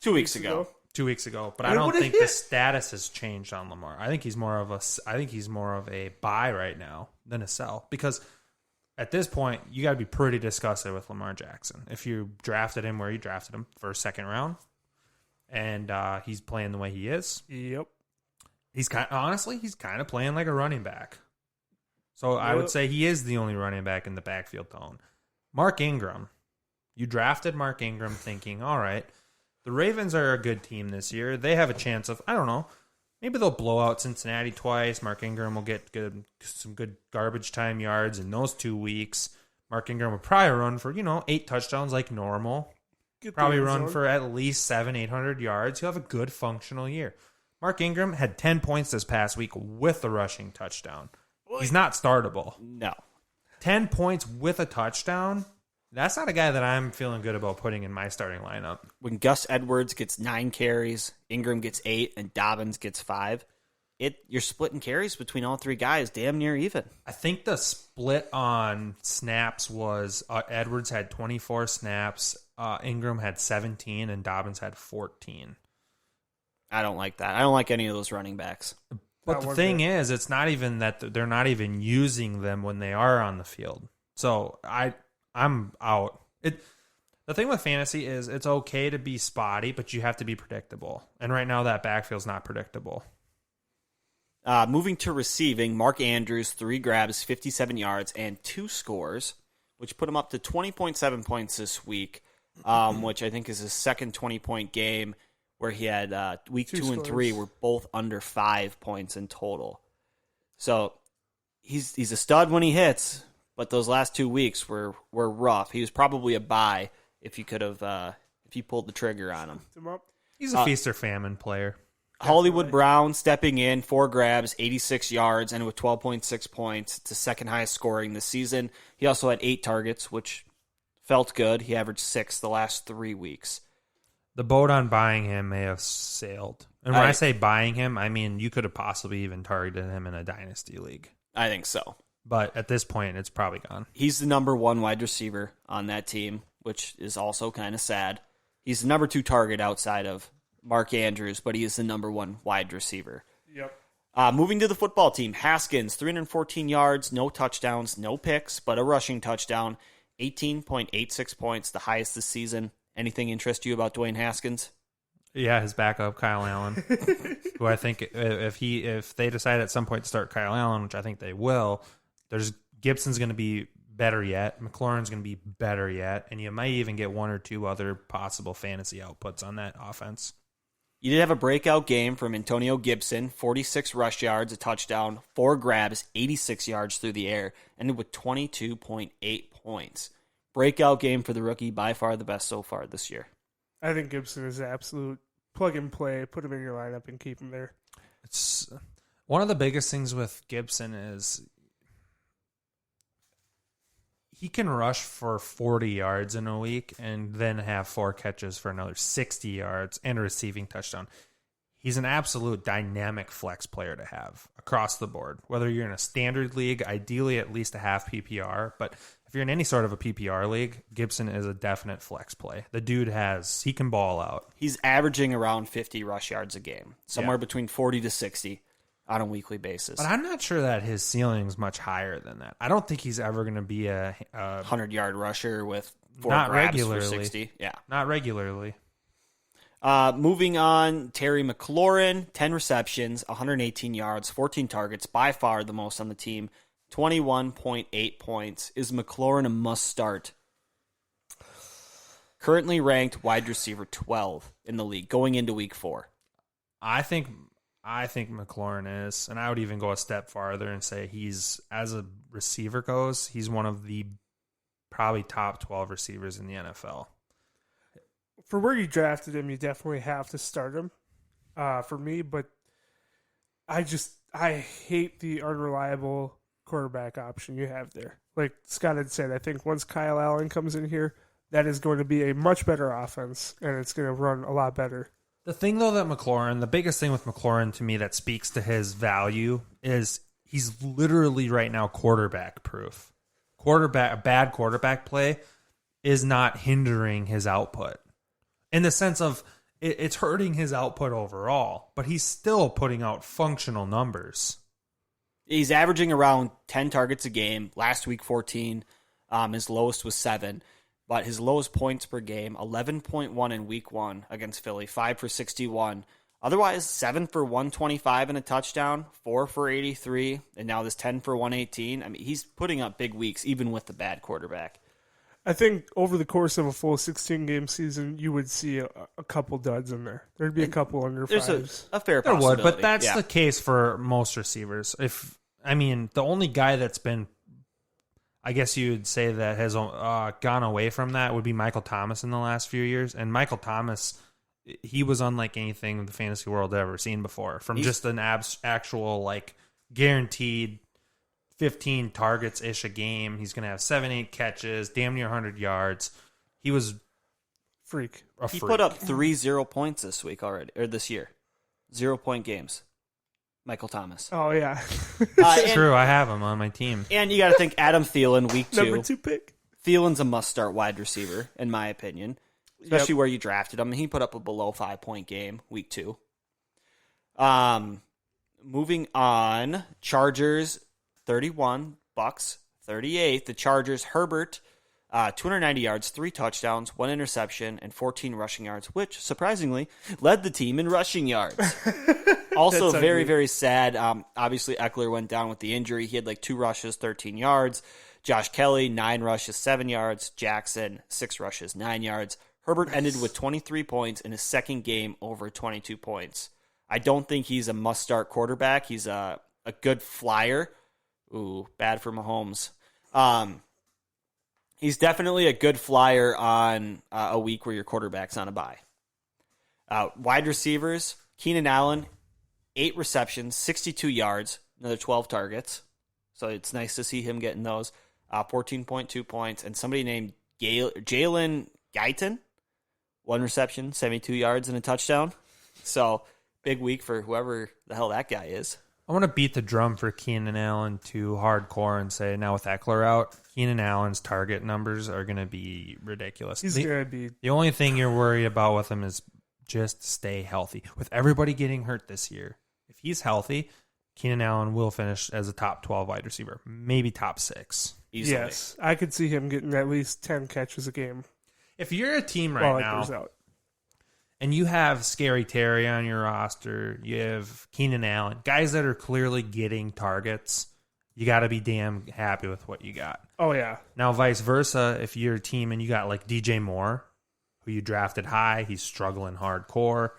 2 weeks ago. 2 weeks ago, but And I it don't would've think hit. the status has changed on Lamar. I think he's more of a buy right now than a sell, because at this point you got to be pretty disgusted with Lamar Jackson if you drafted him where you drafted him for a second round, and he's playing the way he is. Yep. He's kind of playing like a running back. So I would say he is the only running back in the backfield to own. Mark Ingram, you drafted Mark Ingram thinking, all right, the Ravens are a good team this year. They have a chance of, I don't know, maybe they'll blow out Cincinnati twice. Mark Ingram will get some good garbage time yards in those 2 weeks. Mark Ingram will probably run for, 8 touchdowns like normal. Probably run for at least 700-800 yards. He'll have a good functional year. Mark Ingram had 10 points this past week with a rushing touchdown. He's not startable. No. 10 points with a touchdown. That's not a guy that I'm feeling good about putting in my starting lineup. When Gus Edwards gets 9 carries, Ingram gets 8, and Dobbins gets 5, you're splitting carries between all 3 guys damn near even. I think the split on snaps was Edwards had 24 snaps, Ingram had 17, and Dobbins had 14. I don't like that. I don't like any of those running backs. But the thing is, it's not even that they're not even using them when they are on the field. So I'm out. The thing with fantasy is it's okay to be spotty, but you have to be predictable. And right now that backfield's not predictable. Moving to receiving, Mark Andrews, 3 grabs, 57 yards, and 2 scores, which put him up to 20.7 points this week, which I think is his second 20-point game, where he had week 2 and 3 were both under 5 points in total. So he's a stud when he hits, but those last 2 weeks were rough. He was probably a buy if you pulled the trigger on him. He's a feast or famine player. Hollywood Brown stepping in, 4 grabs, 86 yards, and with 12.6 points. It's the second highest scoring this season. He also had 8 targets, which felt good. He averaged 6 the last 3 weeks. The boat on buying him may have sailed. And when I say buying him, I mean you could have possibly even targeted him in a dynasty league. I think so. But at this point, it's probably gone. He's the number 1 wide receiver on that team, which is also kind of sad. He's the number 2 target outside of Mark Andrews, but he is the number 1 wide receiver. Yep. Moving to the football team, Haskins, 314 yards, no touchdowns, no picks, but a rushing touchdown, 18.86 points, the highest this season. Anything interest you about Dwayne Haskins? Yeah, his backup, Kyle Allen, who I think if they decide at some point to start Kyle Allen, which I think they will, Gibson's going to be better yet, McLaurin's going to be better yet, and you might even get 1 or 2 other possible fantasy outputs on that offense. You did have a breakout game from Antonio Gibson, 46 rush yards, a touchdown, 4 grabs, 86 yards through the air, ended with 22.8 points. Breakout game for the rookie, by far the best so far this year. I think Gibson is absolute plug and play. Put him in your lineup and keep him there. It's one of the biggest things with Gibson is he can rush for 40 yards in a week and then have 4 catches for another 60 yards and a receiving touchdown. He's an absolute dynamic flex player to have across the board. Whether you're in a standard league, ideally at least a half PPR, but if you're in any sort of a PPR league, Gibson is a definite flex play. The dude he can ball out. He's averaging around 50 rush yards a game, somewhere between 40 to 60 on a weekly basis. But I'm not sure that his ceiling is much higher than that. I don't think he's ever going to be a 100-yard rusher with 4 not grabs regularly. for 60. Yeah, not regularly. Moving on, Terry McLaurin, 10 receptions, 118 yards, 14 targets, by far the most on the team, 21.8 points. Is McLaurin a must-start? Currently ranked wide receiver 12 in the league, going into week 4. I think McLaurin is, and I would even go a step farther and say he's, as a receiver goes, he's one of the probably top 12 receivers in the NFL. For where you drafted him, you definitely have to start him for me, but I hate the unreliable quarterback option you have there. Like Scott had said, I think once Kyle Allen comes in here, that is going to be a much better offense, and it's going to run a lot better. The thing, though, the biggest thing with McLaurin to me that speaks to his value is he's literally right now quarterback proof. A bad quarterback play is not hindering his output. In the sense of it's hurting his output overall, but he's still putting out functional numbers. He's averaging around 10 targets a game. Last week, 14. His lowest was 7. But his lowest points per game, 11.1 in week 1 against Philly, 5 for 61. Otherwise, 7 for 125 and a touchdown, 4 for 83, and now this 10 for 118. I mean, he's putting up big weeks, even with the bad quarterback. I think over the course of a full 16-game season, you would see a couple duds in there. There'd be a couple under There's fives. a fair There possibility. would, but that's the case for most receivers. The only guy that's been, I guess you would say that has gone away from that would be Michael Thomas in the last few years. And Michael Thomas, he was unlike anything the fantasy world had ever seen before. From just an actual like guaranteed 15 targets-ish a game. He's going to have 7-8 catches, damn near 100 yards. He was freak. He put up 3 0 points this week already, or this year. 0-point games. Michael Thomas. Oh, yeah. It's true. I have him on my team. And you got to think Adam Thielen, week 2. Number 2 pick. Thielen's a must-start wide receiver, in my opinion, especially where you drafted him. He put up a below 5-point game, week 2. moving on. Chargers 31, Bucks 38. The Chargers, Herbert, 290 yards, 3 touchdowns, 1 interception, and 14 rushing yards, which surprisingly led the team in rushing yards. Also, very, very sad. Obviously, Eckler went down with the injury. He had like 2 rushes, 13 yards. Josh Kelly, 9 rushes, 7 yards. Jackson, 6 rushes, 9 yards. Herbert ended with 23 points in his second game over 22 points. I don't think he's a must-start quarterback. He's a good flyer. Ooh, bad for Mahomes. He's definitely a good flyer on a week where your quarterback's on a bye. Wide receivers, Keenan Allen, 8 receptions, 62 yards, another 12 targets. So it's nice to see him getting those. 14.2 points. And somebody named Jalen Guyton, 1 reception, 72 yards, and a touchdown. So big week for whoever the hell that guy is. I want to beat the drum for Keenan Allen to hardcore and say now with Eckler out, Keenan Allen's target numbers are going to be ridiculous. He's going to be. The only thing you're worried about with him is just stay healthy. With everybody getting hurt this year, if he's healthy, Keenan Allen will finish as a top 12 wide receiver, maybe top 6. Easily. Yes, I could see him getting at least 10 catches a game. If you're a team right now and you have Scary Terry on your roster, you have Keenan Allen, guys that are clearly getting targets, you got to be damn happy with what you got. Oh, yeah. Now, vice versa, if you're a team and you got like DJ Moore, who you drafted high, he's struggling hardcore.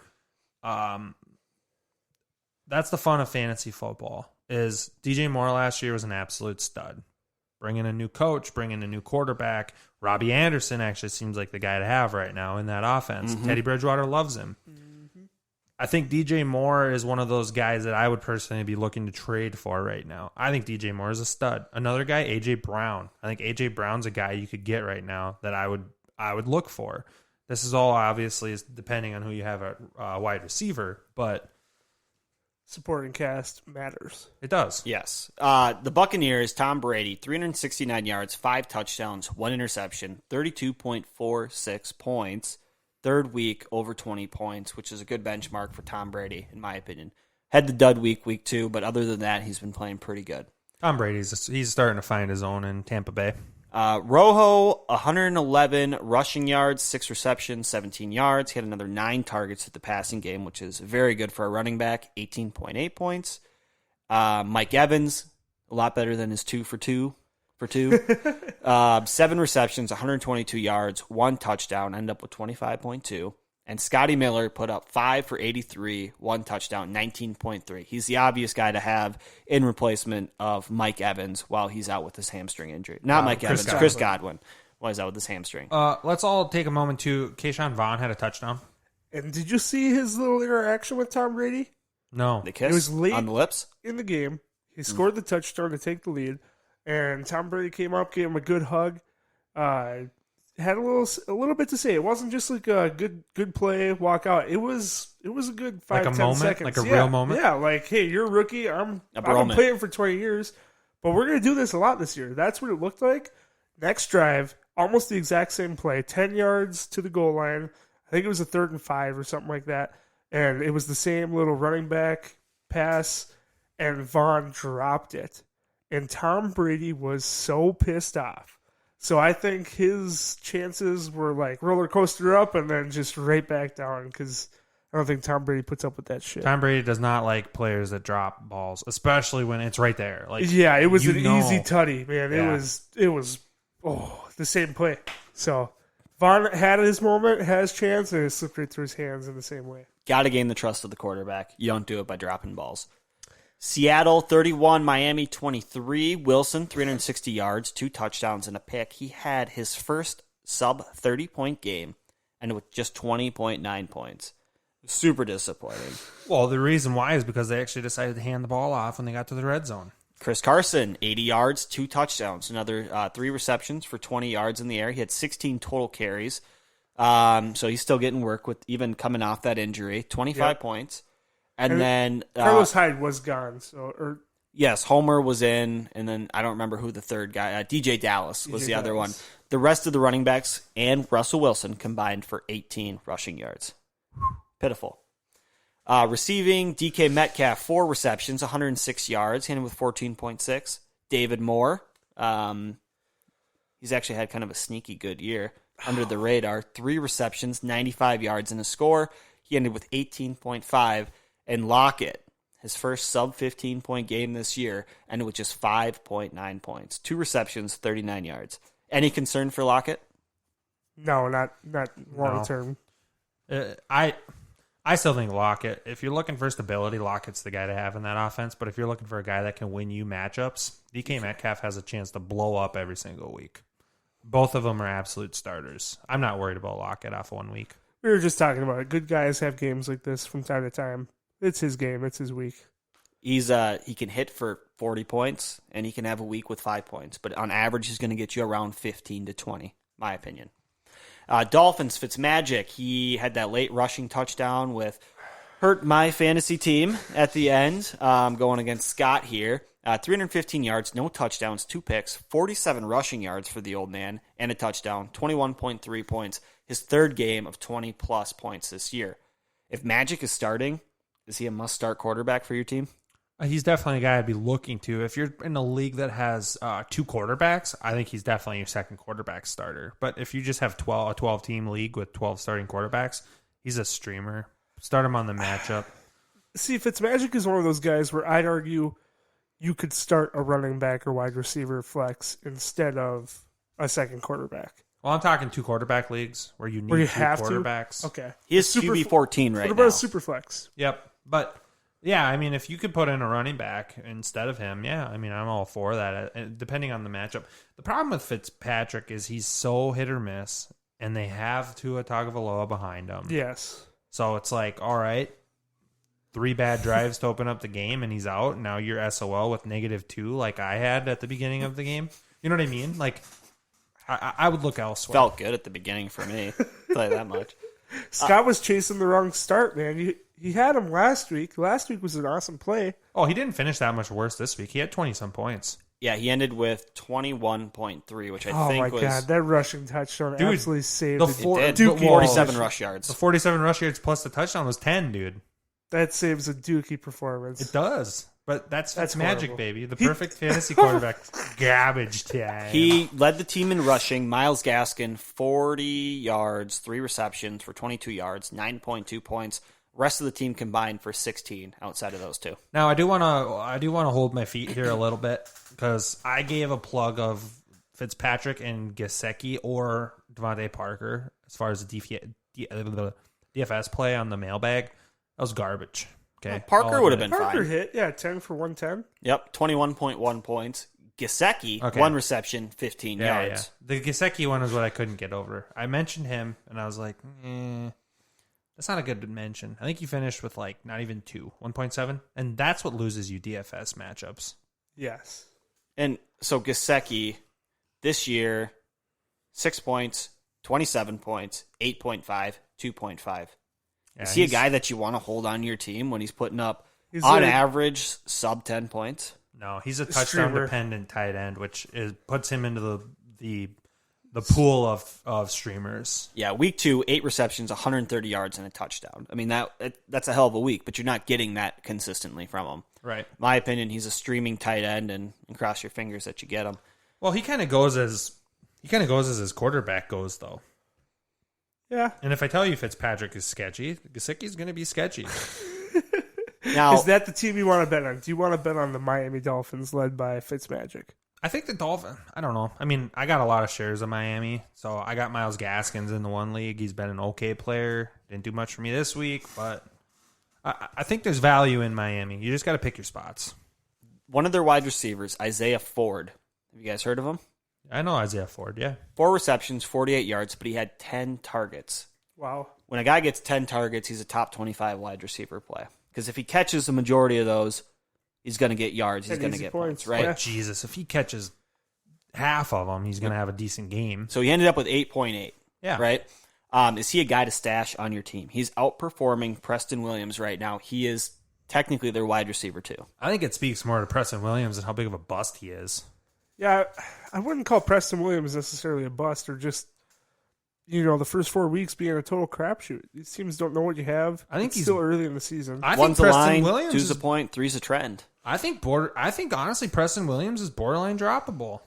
That's the fun of fantasy football. Is DJ Moore last year was an absolute stud. Bring in a new coach, bring in a new quarterback. Robbie Anderson actually seems like the guy to have right now in that offense. Teddy Bridgewater loves him. I think DJ Moore is one of those guys that I would personally be looking to trade for right now. I think DJ Moore is a stud. Another guy, A.J. Brown. I think A.J. Brown's a guy you could get right now that I would look for. This is all obviously is depending on who you have at wide receiver, but supporting cast matters. It does. Yes. The Buccaneers, Tom Brady, 369 yards, 5 touchdowns, 1 interception, 32.46 points. Third week, over 20 points, which is a good benchmark for Tom Brady, in my opinion. Had the dud week 2, but other than that, he's been playing pretty good. Tom he's starting to find his own in Tampa Bay. Rojo, 111 rushing yards, 6 receptions, 17 yards. He had another 9 targets at the passing game, which is very good for a running back, 18.8 points. Mike Evans, a lot better than his 2 for 2. 7 receptions, 122 yards, 1 touchdown, ended up with 25.2. And Scotty Miller put up 5 for 83, 1 touchdown, 19.3. He's the obvious guy to have in replacement of Mike Evans while he's out with his hamstring injury. Not Mike Evans, Chris Godwin while he's out with his hamstring. Let's all take a moment to Keyshawn Vaughn had a touchdown. And did you see his little interaction with Tom Brady? No. The kiss it was late on the lips? In the game. He scored the touchdown to take the lead. And Tom Brady came up, gave him a good hug. Had a little bit to say. It wasn't just like a good play, walk out. It was a good 5-10 seconds. Like a real moment? Yeah, like, hey, you're a rookie. I've been playing for 20 years, but we're going to do this a lot this year. That's what it looked like. Next drive, almost the exact same play. 10 yards to the goal line. I think it was a 3rd and 5 or something like that. And it was the same little running back pass, and Vaughn dropped it. And Tom Brady was so pissed off. So I think his chances were like roller coaster up and then just right back down because I don't think Tom Brady puts up with that shit. Tom Brady does not like players that drop balls, especially when it's right there. Like, yeah, it was an easy tutty, man. Yeah. It was the same play. So Vaughn had his moment, has chance, and it slipped right through his hands in the same way. Got to gain the trust of the quarterback. You don't do it by dropping balls. Seattle 31, Miami 23. Wilson 360 yards, 2 touchdowns and a pick. He had his first sub 30-point game and with just 20.9 points. Super disappointing. Well, the reason why is because they actually decided to hand the ball off when they got to the red zone. Chris Carson 80 yards, 2 touchdowns, another 3 receptions for 20 yards in the air. He had 16 total carries. So he's still getting work with even coming off that injury. 25 points. And then Carlos Hyde was gone. Yes, Homer was in, and then I don't remember who the third guy. DJ Dallas was the other one. The rest of the running backs and Russell Wilson combined for 18 rushing yards. Pitiful. Receiving, DK Metcalf, 4 receptions, 106 yards, handed with 14.6. David Moore, he's actually had kind of a sneaky good year. Under the radar, 3 receptions, 95 yards, and a score. He ended with 18.5. And Lockett, his first sub-15-point game this year, ended with just 5.9 points. 2 receptions, 39 yards. Any concern for Lockett? No, not long term. I still think Lockett, if you're looking for stability, Lockett's the guy to have in that offense. But if you're looking for a guy that can win you matchups, DK Metcalf has a chance to blow up every single week. Both of them are absolute starters. I'm not worried about Lockett off 1 week. We were just talking about it. Good guys have games like this from time to time. It's his game. It's his week. He can hit for 40 points, and he can have a week with 5 points. But on average, he's going to get you around 15 to 20, my opinion. Dolphins, Fitzmagic, he had that late rushing touchdown with hurt my fantasy team at the end, going against Scott here. 315 yards, no touchdowns, 2 picks, 47 rushing yards for the old man, and a touchdown, 21.3 points. His third game of 20-plus points this year. If Magic is starting, is he a must-start quarterback for your team? He's definitely a guy I'd be looking to. If you're in a league that has 2 quarterbacks, I think he's definitely your second quarterback starter. But if you just have a 12-team league with 12 starting quarterbacks, he's a streamer. Start him on the matchup. See, Fitzmagic is one of those guys where I'd argue you could start a running back or wide receiver flex instead of a second quarterback. Well, I'm talking 2 quarterback leagues where you need Where you 2 have quarterbacks. to? Okay. He is QB 14 right What about now. a super flex? Yep. But, yeah, I mean, if you could put in a running back instead of him, yeah, I mean, I'm all for that, depending on the matchup. The problem with Fitzpatrick is he's so hit or miss, and they have Tua Tagovailoa behind him. Yes. So it's like, all right, 3 bad drives to open up the game, and he's out. Now you're SOL with -2 like I had at the beginning of the game. You know what I mean? Like, I would look elsewhere. Felt good at the beginning for me. I'll tell you that much. Scott was chasing the wrong start, man. He had him last week. Last week was an awesome play. Oh, he didn't finish that much worse this week. He had 20-some points. Yeah, he ended with 21.3, which I Oh think my was... God, that rushing touchdown Dude, absolutely saved the the four- It did. Duke 47 Walsh. rush yards. The 47 rush yards plus the touchdown was 10, dude. That saves a Dookie performance. It does. But that's magic, horrible. baby. The perfect fantasy quarterback. Garbage time. He led the team in rushing. Myles Gaskin, 40 yards, 3 receptions for 22 yards, 9.2 points. Rest of the team combined for 16 outside of those 2. Now I do want to hold my feet here a little bit because I gave a plug of Fitzpatrick and Gesicki or Devontae Parker as far as the DFS play on the mailbag. That was garbage. Okay, Parker would have been Parker fine. hit, 10 for 110. Yep, 21.1 points. Gesicki, Okay. 1 reception, 15 yards. The Gesicki one is what I couldn't get over. I mentioned him and I was like, that's not a good mention. I think he finished with like not even 2, 1.7, and that's what loses you DFS matchups. Yes. And so Gesicki, this year, 6 points, 27 points, 8.5, 2.5. Yeah, Is he a guy that you want to hold on your team when he's putting up, He's on like- average, sub 10 points? No, he's a touchdown Streamer. dependent tight end, which puts him into the pool of streamers. Yeah, week 2, 8 receptions, 130 yards, and a touchdown. I mean, that's a hell of a week, but you're not getting that consistently from him. Right. My opinion, he's a streaming tight end, and cross your fingers that you get him. Well, he kind of goes as his quarterback goes, though. Yeah. And if I tell you Fitzpatrick is sketchy, Gesicki's going to be sketchy. Now, Is that the team you want to bet on? Do you want to bet on the Miami Dolphins led by Fitzmagic? I think the Dolphins, I don't know. I mean, I got a lot of shares of Miami, so I got Myles Gaskins in the one league. He's been an okay player. Didn't do much for me this week, but I think there's value in Miami. You just got to pick your spots. one of their wide receivers, Isaiah Ford. Have you guys heard of him? I know Isaiah Ford, yeah. 4 receptions, 48 yards, but he had 10 targets. Wow. When a guy gets 10 targets, he's a top 25 wide receiver play. Because if he catches the majority of those, he's going to get yards. He's And going to easy get points, points, right? yeah. Jesus, if he catches half of them, he's going to have a decent game. So he ended up with 8.8. Yeah. Right? Is he a guy to stash on your team? He's outperforming Preston Williams right now. He is technically their wide receiver too. I think it speaks more to Preston Williams and how big of a bust he is. Yeah, I wouldn't call Preston Williams necessarily a bust or just the first 4 weeks being a total crapshoot. These teams don't know what you have. I think it's he's still early in the season. I think One's a Preston line, Williams two's a is- point, three's a trend. I think honestly Preston Williams is borderline droppable.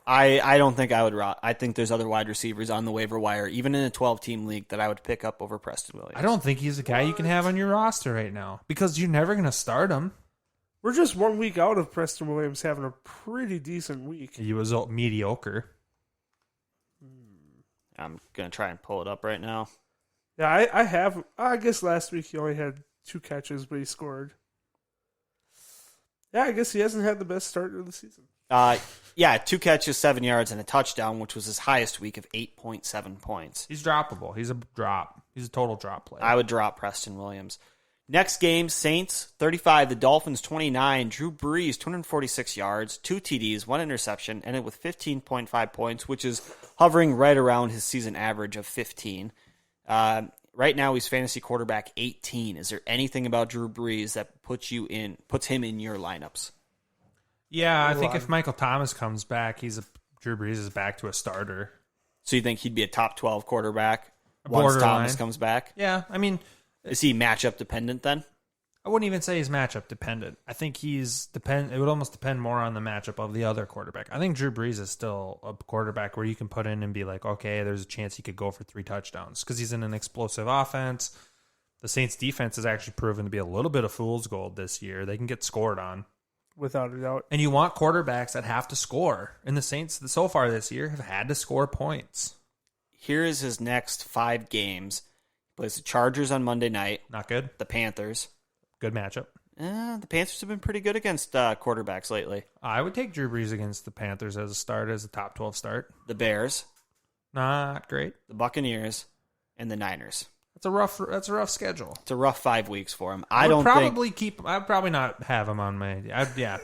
I don't think I would. I think there's other wide receivers on the waiver wire, even in a 12-team league, that I would pick up over Preston Williams. I don't think he's a guy you can have on your roster right now because you're never going to start him. We're just 1 week out of Preston Williams having a pretty decent week. He was mediocre. I'm gonna try and pull it up right now. Yeah, I have. I guess last week he only had 2 catches, but he scored. Yeah, I guess he hasn't had the best start of the season. 2 catches, 7 yards, and a touchdown, which was his highest week of 8.7 points. He's droppable. He's a drop. He's a total drop player. I would drop Preston Williams. Next game, Saints 35, the Dolphins 29. Drew Brees 246 yards, 2 TDs, 1 interception, ended with 15.5 points, which is hovering right around his season average of 15. Right now, he's fantasy quarterback 18. Is there anything about Drew Brees that puts him in your lineups? Yeah, I think if Michael Thomas comes back, Drew Brees is back to a starter. So you think he'd be a top 12 quarterback once Borderline. Thomas comes back? Yeah, I mean, Is he matchup dependent then? I wouldn't even say he's matchup dependent. I think it would almost depend more on the matchup of the other quarterback. I think Drew Brees is still a quarterback where you can put in and be like, okay, there's a chance he could go for 3 touchdowns because he's in an explosive offense. The Saints defense has actually proven to be a little bit of fool's gold this year. They can get scored on. Without a doubt. And you want quarterbacks that have to score. And the Saints, so far this year, have had to score points. Here is his next 5 games. He plays the Chargers on Monday night. Not good. The Panthers. Good matchup. The Panthers have been pretty good against quarterbacks lately. I would take Drew Brees against the Panthers as a top 12 start. The Bears, Not great. the Buccaneers, and the Niners. That's a rough schedule. It's a rough 5 weeks for him. I'd I'd probably not have him on my.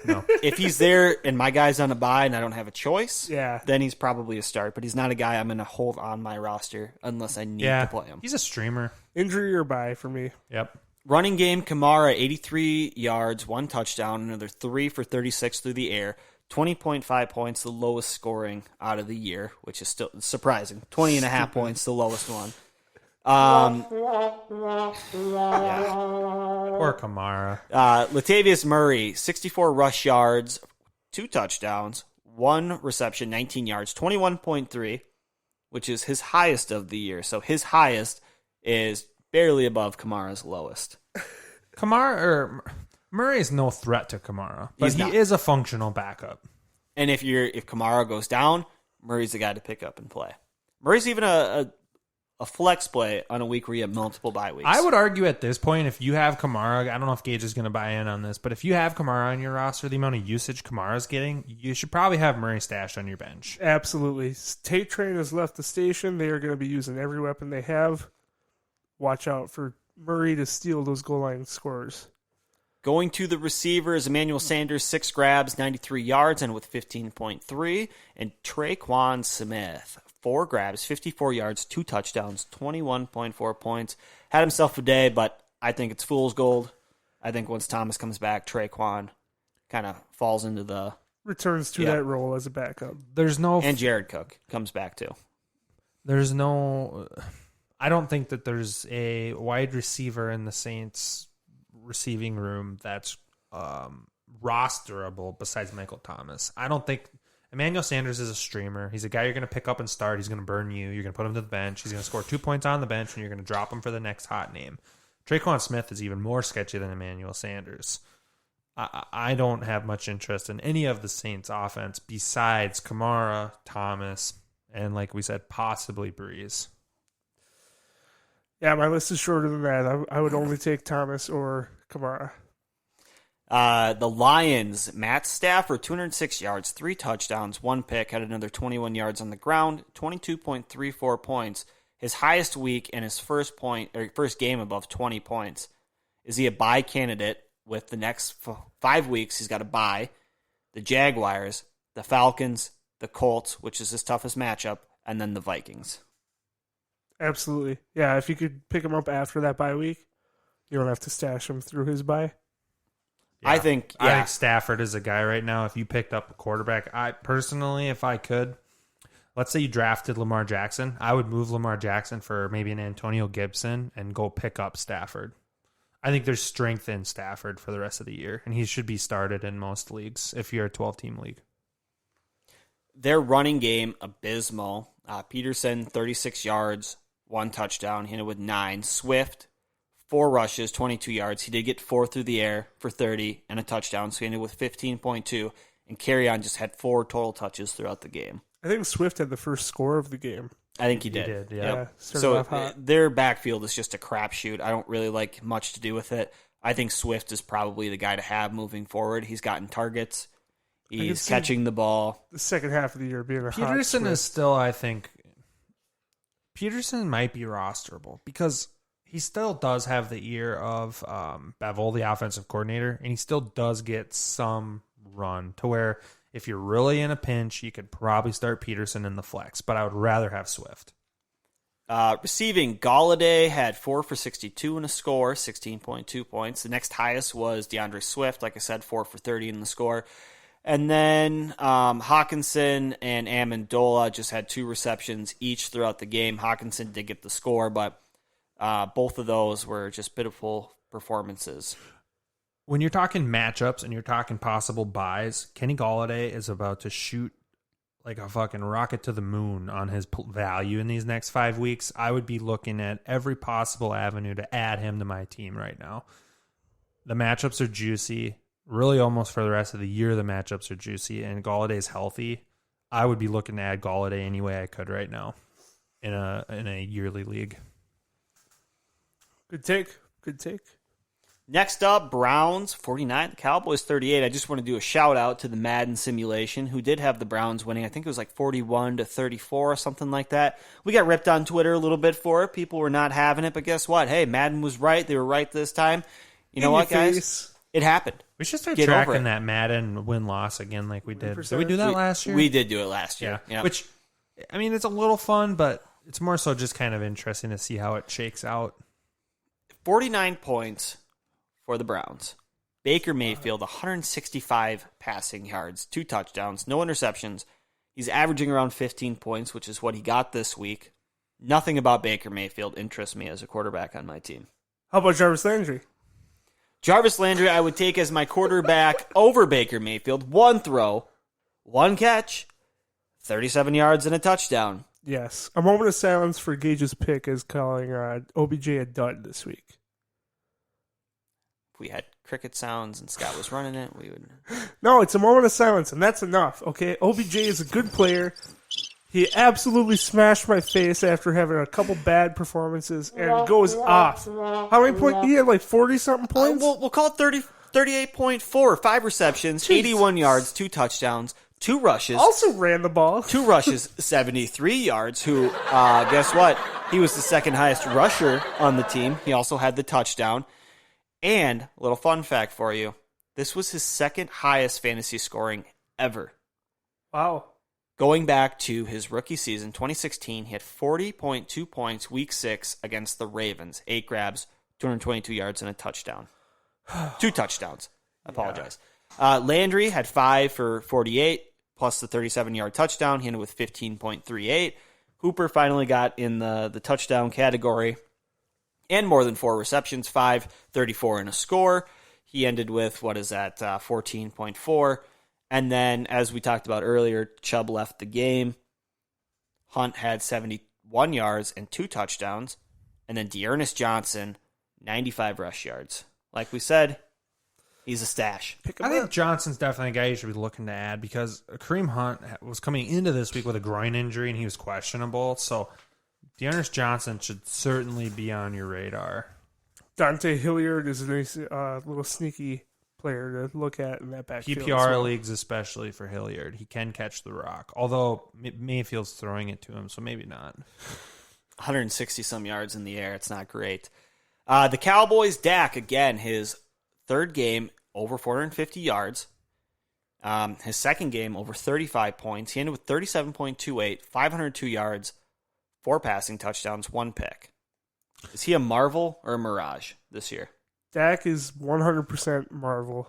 No. if he's there and my guy's on a bye and I don't have a choice, Yeah. then he's probably a start. But he's not a guy I'm going to hold on my roster unless I need to play him. He's a streamer. Injury or bye for me. Yep. Running game, Kamara, 83 yards, 1 touchdown, another 3 for 36 through the air, 20.5 points, the lowest scoring out of the year, which is still surprising. 20.5 points, the lowest one. Or Kamara. Latavius Murray, 64 rush yards, 2 touchdowns, 1 reception, 19 yards, 21.3, which is his highest of the year. So his highest is barely above Kamara's lowest. Murray is no threat to Kamara, but He's he not. is a functional backup. And if Kamara goes down, Murray's the guy to pick up and play. Murray's even a flex play on a week where you have multiple bye weeks. I would argue at this point, if you have Kamara, I don't know if Gage is going to buy in on this, but if you have Kamara on your roster, the amount of usage Kamara's getting, you should probably have Murray stashed on your bench. Absolutely. Tate Train has left the station. They are going to be using every weapon they have. Watch out for Murray to steal those goal line scores. Going to the receivers, Emmanuel Sanders, 6 grabs, 93 yards, and with 15.3. And Traquan Smith, 4 grabs, 54 yards, 2 touchdowns, 21.4 points. Had himself a day, but I think it's fool's gold. I think once Thomas comes back, Traquan kind of falls into the... Returns to that role as a backup. And Jared Cook comes back too. I don't think that there's a wide receiver in the Saints receiving room that's rosterable besides Michael Thomas. I don't think Emmanuel Sanders is a streamer. He's a guy you're going to pick up and start. He's going to burn you. You're going to put him to the bench. He's going to score 2 points on the bench, and you're going to drop him for the next hot name. Traquan Smith is even more sketchy than Emmanuel Sanders. I don't have much interest in any of the Saints' offense besides Kamara, Thomas, and like we said, possibly Breeze. Yeah, my list is shorter than that. I would only take Thomas or Kamara. The Lions, Matt Stafford, 206 yards, 3 touchdowns, 1 pick, had another 21 yards on the ground, 22.34 points. His highest week and his first game above 20 points. Is he a bye candidate with the next 5 weeks? He's got a bye. The Jaguars, the Falcons, the Colts, which is his toughest matchup, and then the Vikings. Absolutely. Yeah, if you could pick him up after that bye week, you don't have to stash him through his bye. Yeah. I think Stafford is a guy right now. If you picked up a quarterback, I personally, if I could, let's say you drafted Lamar Jackson. I would move Lamar Jackson for maybe an Antonio Gibson and go pick up Stafford. I think there's strength in Stafford for the rest of the year, and he should be started in most leagues if you're a 12-team league. Their running game, abysmal. Peterson, 36 yards, 1 touchdown. He ended with 9. Swift, 4 rushes, 22 yards. He did get 4 through the air for 30 and a touchdown, so he ended with 15.2. And Carryon just had 4 total touches throughout the game. I think Swift had the first score of the game. I think he did. Yeah. Started off So hot. their backfield is just a crapshoot. I don't really like much to do with it. I think Swift is probably the guy to have moving forward. He's gotten targets. He's see catching the ball. The second half of the year being a hot Peterson Swift. is still, I think, Peterson might be rosterable because he still does have the ear of Bevel, the offensive coordinator, and he still does get some run to where if you're really in a pinch, you could probably start Peterson in the flex, but I would rather have Swift. Receiving, Galladay had 4 for 62 in a score, 16.2 points. The next highest was DeAndre Swift, like I said, 4 for 30 in the score. And then Hawkinson and Amendola just had 2 receptions each throughout the game. Hawkinson did get the score, but both of those were just pitiful performances. When you're talking matchups and you're talking possible buys, Kenny Galladay is about to shoot like a fucking rocket to the moon on his value in these next 5 weeks. I would be looking at every possible avenue to add him to my team right now. The matchups are juicy. Really almost for the rest of the year, the matchups are juicy, and Galladay's healthy. I would be looking to add Galladay any way I could right now in a yearly league. Good take. Good take. Next up, Browns 49, the Cowboys 38. I just want to do a shout out to the Madden simulation who did have the Browns winning. I think it was like 41-34 or something like that. We got ripped on Twitter a little bit for it. People were not having it, but guess what? Hey, Madden was right. They were right this time. You know what, guys? It happened. We should start Get over tracking it. that Madden win-loss again like we did. Did we do percentage? that last year? We did do it last year. Yeah. Yep. Which, I mean, it's a little fun, but it's more so just kind of interesting to see how it shakes out. 49 points for the Browns. Baker Mayfield, 165 passing yards, 2 touchdowns, no interceptions. He's averaging around 15 points, which is what he got this week. Nothing about Baker Mayfield interests me as a quarterback on my team. How about Jarvis Landry? Jarvis Landry, I would take as my quarterback over Baker Mayfield. 1 throw, 1 catch, 37 yards, and a touchdown. Yes. A moment of silence for Gage's pick is calling OBJ a dud this week. If we had cricket sounds and Scott was running it, we would... No, it's a moment of silence, and that's enough, okay? OBJ is a good player. He absolutely smashed my face after having a couple bad performances, and goes off. How many points? He had like 40-something points? We'll call it 38.4, 5 receptions, 81 yards, 2 touchdowns, 2 rushes. Also ran the ball. 2 rushes, 73 yards, who, guess what? He was the second highest rusher on the team. He also had the touchdown. And, a little fun fact for you, this was his second highest fantasy scoring ever. Wow. Going back to his rookie season, 2016, he had 40.2 points week 6 against the Ravens. 8 grabs, 222 yards, and a touchdown. 2 touchdowns. I apologize. Landry had 5 for 48, plus the 37-yard touchdown. He ended with 15.38. Hooper finally got in the touchdown category and more than 4 receptions, 5, 34 in a score. He ended with, 14.4. And then, as we talked about earlier, Chubb left the game. Hunt had 71 yards and 2 touchdowns. And then Dearness Johnson, 95 rush yards. Like we said, he's a stash. I think Johnson's definitely a guy you should be looking to add because Kareem Hunt was coming into this week with a groin injury and he was questionable. So Dearness Johnson should certainly be on your radar. Dante Hilliard is a nice little sneaky player to look at in that backfield. PPR leagues, especially for Hilliard. He can catch the rock, although Mayfield's throwing it to him, so maybe not. 160-some yards in the air. It's not great. The Cowboys, Dak, again, his third game, over 450 yards. His second game, over 35 points. He ended with 37.28, 502 yards, 4 passing touchdowns, 1 pick. Is he a marvel or a mirage this year? Dak is 100% Marvel.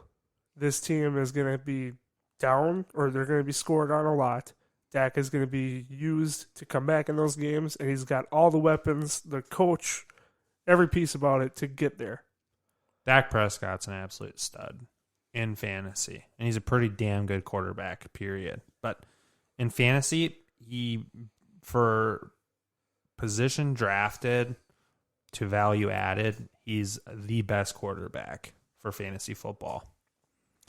This team is going to be down, or they're going to be scored on a lot. Dak is going to be used to come back in those games, and he's got all the weapons, the coach, every piece about it to get there. Dak Prescott's an absolute stud in fantasy, and he's a pretty damn good quarterback, period. But in fantasy, for position drafted to value added, he's the best quarterback for fantasy football.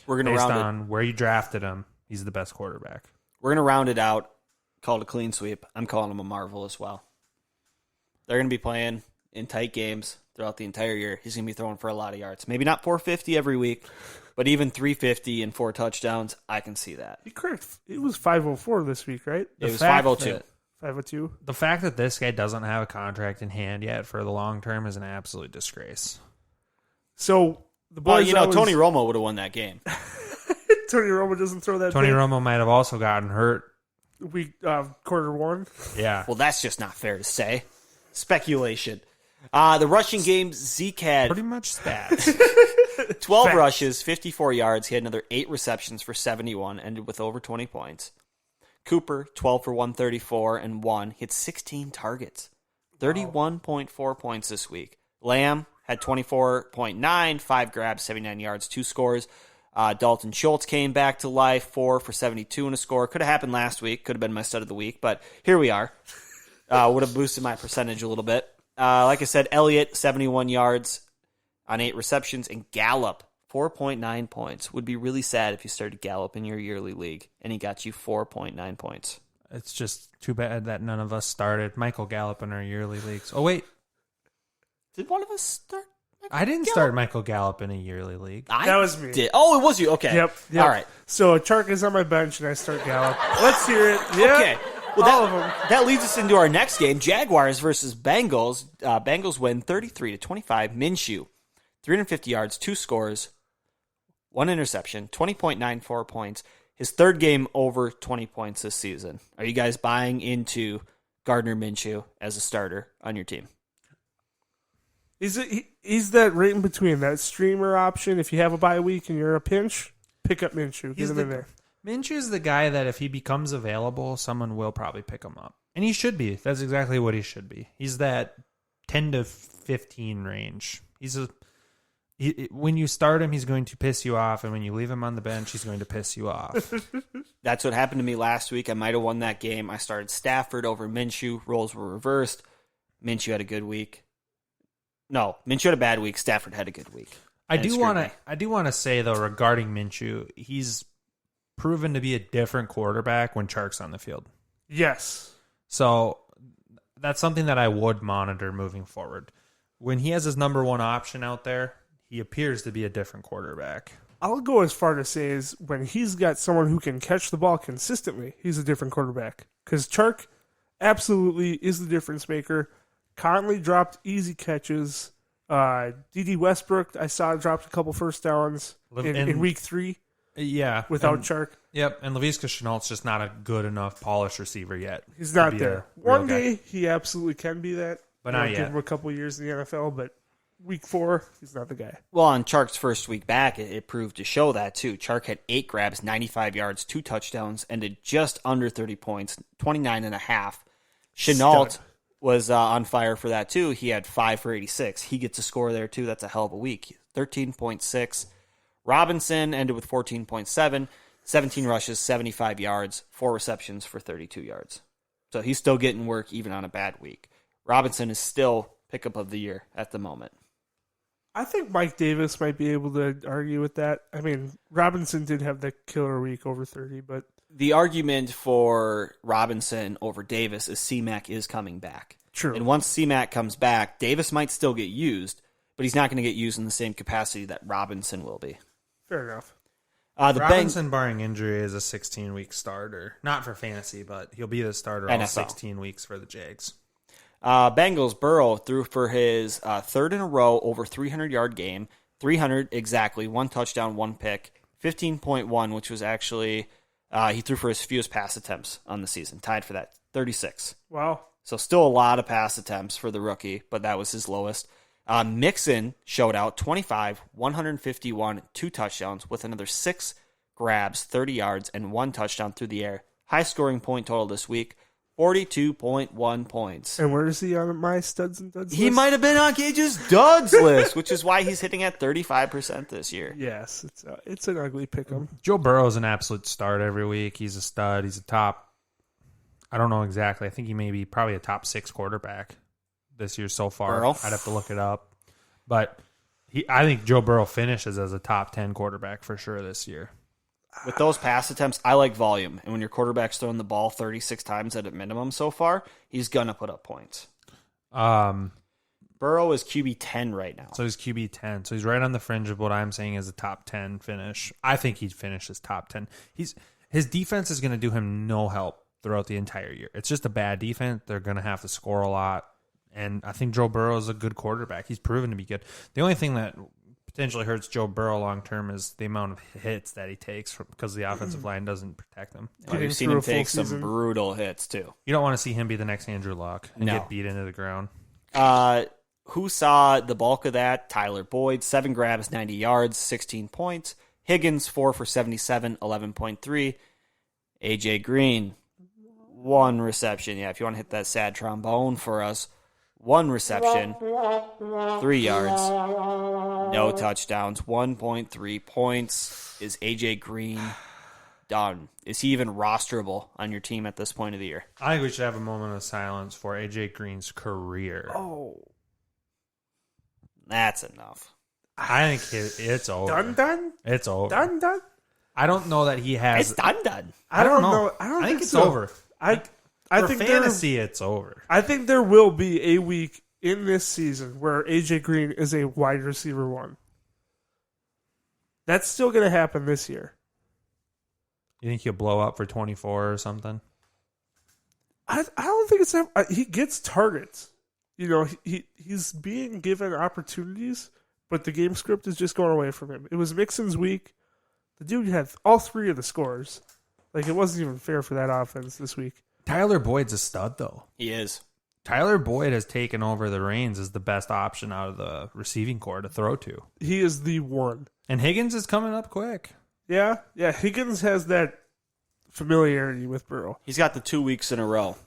We're going to Based round on where you drafted him, he's the best quarterback. We're going to round it out, call it a clean sweep. I'm calling him a marvel as well. They're going to be playing in tight games throughout the entire year. He's going to be throwing for a lot of yards. Maybe not 450 every week, but even 350 and 4 touchdowns, I can see that. You're correct. It was 504 this week, right? It was 502. 502. The fact that this guy doesn't have a contract in hand yet for the long term is an absolute disgrace. So the boys, Tony Romo would have won that game. Tony Romo doesn't throw that. Tony big. Romo might have also gotten hurt. Week quarter one. Yeah. Well, that's just not fair to say. Speculation. The rushing game, Zeke had Pretty much stats. 12 rushes, 54 yards. He had another 8 receptions for 71, ended with over 20 points. Cooper, 12 for 134 and 1. Hit 16 targets. 31.4 points this week. Lamb had 24.9, 5 grabs, 79 yards, 2 scores. Dalton Schultz came back to life, 4 for 72 and a score. Could have happened last week. Could have been my stud of the week, but here we are. Would have boosted my percentage a little bit. Like I said, Elliott, 71 yards on 8 receptions, and Gallup, 4.9 points. Would be really sad if you started Gallup in your yearly league, and he got you 4.9 points. It's just too bad that none of us started Michael Gallup in our yearly leagues. Oh, wait. Did one of us start? I didn't start Michael Gallup in a yearly league. That was me. Did. Oh, it was you. Okay. Yep. All right. So Chark is on my bench, and I start Gallup. Let's hear it. Yeah. Okay. Well, all of them. That leads us into our next game, Jaguars versus Bengals. Bengals win 33-25. Minshew, 350 yards, 2 scores, 1 interception, 20.94 points. His third game over 20 points this season. Are you guys buying into Gardner Minshew as a starter on your team? He's that right in between, that streamer option. If you have a bye week and you're a pinch, pick up Minshew. Get him in there. Minshew's the guy that if he becomes available, someone will probably pick him up. And he should be. That's exactly what he should be. He's that 10 to 15 range. When you start him, he's going to piss you off, and when you leave him on the bench, he's going to piss you off. That's what happened to me last week. I might have won that game. I started Stafford over Minshew. Roles were reversed. Minshew had a good week. No, Minshew had a bad week. Stafford had a good week. I do want to say though, regarding Minshew, he's proven to be a different quarterback when Chark's on the field. Yes. So that's something that I would monitor moving forward. When he has his number one option out there, he appears to be a different quarterback. I'll go as far to say is when he's got someone who can catch the ball consistently, he's a different quarterback. Because Chark absolutely is the difference maker. Conley dropped easy catches. D.D. Westbrook, I saw, dropped a couple first downs in week 3. Yeah. Without Chark. Yep, and Laviska Shenault's just not a good enough polished receiver yet. He's not there. One day, he absolutely can be that. But not yet. Give him a couple years in the NFL, but week 4, he's not the guy. Well, on Chark's first week back, it proved to show that, too. Chark had 8 grabs, 95 yards, 2 touchdowns, ended just under 30 points, 29.5. Shenault was on fire for that, too. He had 5 for 86. He gets a score there, too. That's a hell of a week. 13.6. Robinson ended with 14.7, 17 rushes, 75 yards, 4 receptions for 32 yards. So he's still getting work even on a bad week. Robinson is still pickup of the year at the moment. I think Mike Davis might be able to argue with that. I mean, Robinson did have the killer week over 30, but... The argument for Robinson over Davis is C-Mac is coming back. True. And once C-Mac comes back, Davis might still get used, but he's not going to get used in the same capacity that Robinson will be. Fair enough. Robinson, barring injury, is a 16-week starter. Not for fantasy, but he'll be the starter all NFL. 16 weeks for the Jags. Bengals, Burrow threw for his third in a row over 300-yard game. 300 exactly, 1 touchdown, 1 pick. 15.1, which was actually, he threw for his fewest pass attempts on the season. Tied for that, 36. Wow. So still a lot of pass attempts for the rookie, but that was his lowest. Mixon showed out 25, 151, 2 touchdowns with another 6 grabs, 30 yards, and 1 touchdown through the air. High scoring point total this week, 42.1 points. And where is he on my studs and duds He list? might have been on Gage's duds list, which is why he's hitting at 35% this year. Yes, it's an ugly pick'em. Joe Burrow's an absolute start every week. He's a stud. He's a top. I don't know exactly. I think he may be probably a top 6 quarterback this year so far. Burrow? I'd have to look it up. But I think Joe Burrow finishes as a top 10 quarterback for sure this year. With those pass attempts, I like volume. And when your quarterback's throwing the ball 36 times at a minimum so far, he's going to put up points. Burrow is QB 10 right now. So he's QB 10. So he's right on the fringe of what I'm saying is a top 10 finish. I think he'd finish as top 10. His defense is going to do him no help throughout the entire year. It's just a bad defense. They're going to have to score a lot. And I think Joe Burrow is a good quarterback. He's proven to be good. The only thing that potentially hurts Joe Burrow long term is the amount of hits that he takes because the offensive line doesn't protect him. Well, you've seen him take some brutal hits, too. You don't want to see him be the next Andrew Luck and get beat into the ground. Who saw the bulk of that? Tyler Boyd, 7 grabs, 90 yards, 16 points. Higgins, 4 for 77, 11.3. AJ Green, 1 reception. Yeah, if you want to hit that sad trombone for us, 1 reception, 3 yards, no touchdowns, 1.3 points. Is AJ Green done? Is he even rosterable on your team at this point of the year? I think we should have a moment of silence for AJ Green's career. Oh, that's enough. I think it's over. done? It's over. Done? I don't know that he has. It's done. I don't know. I think it's so. over. I For think fantasy, it's over. I think there will be a week in this season where AJ Green is a wide receiver 1. That's still going to happen this year. You think he'll blow up for 24 or something? I don't think it's that. He gets targets. You know, he's being given opportunities, but the game script is just going away from him. It was Mixon's week. The dude had all 3 of the scores. Like, it wasn't even fair for that offense this week. Tyler Boyd's a stud, though. He is. Tyler Boyd has taken over the reins as the best option out of the receiving core to throw to. He is the one. And Higgins is coming up quick. Yeah. Higgins has that familiarity with Burrow. He's got the 2 weeks in a row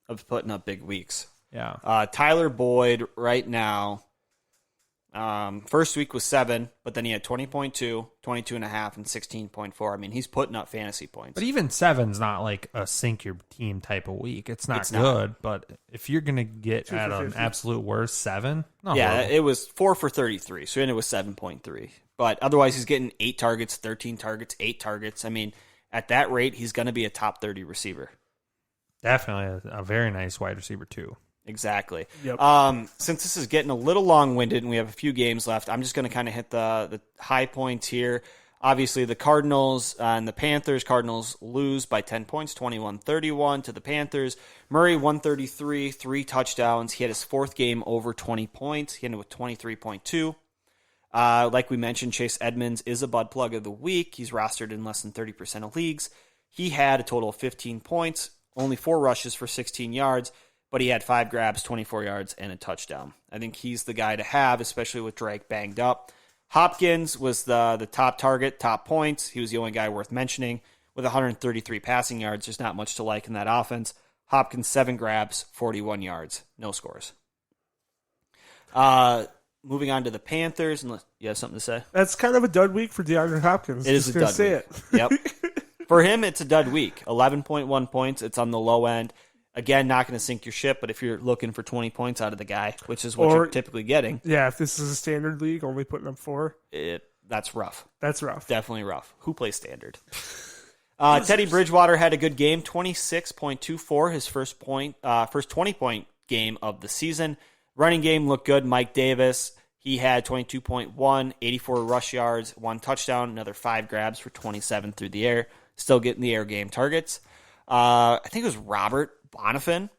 of putting up big weeks. Yeah. Tyler Boyd right now, first week was 7, but then he had 20.2, 22.5, and 16.4. I mean, he's putting up fantasy points. But even 7's not like a sink your team type of week. It's not good, but if you're going to get at an absolute worst 7, it was 4 for 33, so it was 7.3. But otherwise, he's getting 8 targets, 13 targets, 8 targets. I mean, at that rate, he's going to be a top 30 receiver. Definitely a very nice wide receiver, too. Exactly. Yep. Since this is getting a little long-winded and we have a few games left, I'm just going to kind of hit the high points here. Obviously, the Cardinals and the Panthers. Cardinals lose by 10 points, 21-31 to the Panthers. Murray, 133, 3 touchdowns. He had his 4th game over 20 points. He ended with 23.2. Like we mentioned, Chase Edmonds is a bud plug of the week. He's rostered in less than 30% of leagues. He had a total of 15 points, only 4 rushes for 16 yards. But he had 5 grabs, 24 yards, and a touchdown. I think he's the guy to have, especially with Drake banged up. Hopkins was the top target, top points. He was the only guy worth mentioning. With 133 passing yards, there's not much to like in that offense. Hopkins, 7 grabs, 41 yards. No scores. Moving on to the Panthers. Unless you have something to say? That's kind of a dud week for DeAndre Hopkins. It is a dud week. Yep. For him, it's a dud week. 11.1 points. It's on the low end. Again, not going to sink your ship, but if you're looking for 20 points out of the guy, which is what you're typically getting. Yeah, if this is a standard league, only putting up 4. That's rough. That's rough. Definitely rough. Who plays standard? Teddy Bridgewater had a good game, 26.24, his first 20-point game of the season. Running game looked good. Mike Davis, he had 22.1, 84 rush yards, 1 touchdown, another 5 grabs for 27 through the air. Still getting the air game targets. I think it was Robert Bonifin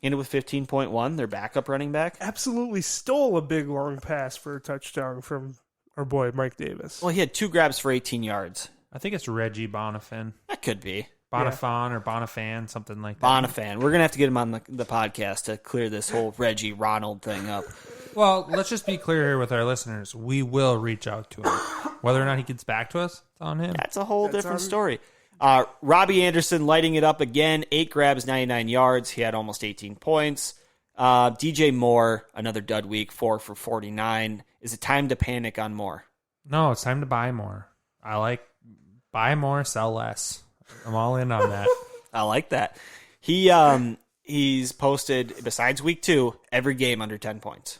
ended with 15.1, their backup running back. Absolutely stole a big long pass for a touchdown from our boy Mike Davis. Well, he had 2 grabs for 18 yards. I think it's Reggie Bonifin. That could be. Bonifan or Bonifan, something like that. Bonifan. We're going to have to get him on the podcast to clear this whole Reggie Ronald thing up. Well, let's just be clear here with our listeners. We will reach out to him. Whether or not he gets back to us, it's on him. That's a whole different story. Robbie Anderson lighting it up again. 8 grabs, 99 yards. He had almost 18 points. DJ Moore, another dud week, 4 for 49. Is it time to panic on Moore? No, it's time to buy more. I like buy more, sell less. I'm all in on that. I like that. He's posted, besides week 2, every game under 10 points.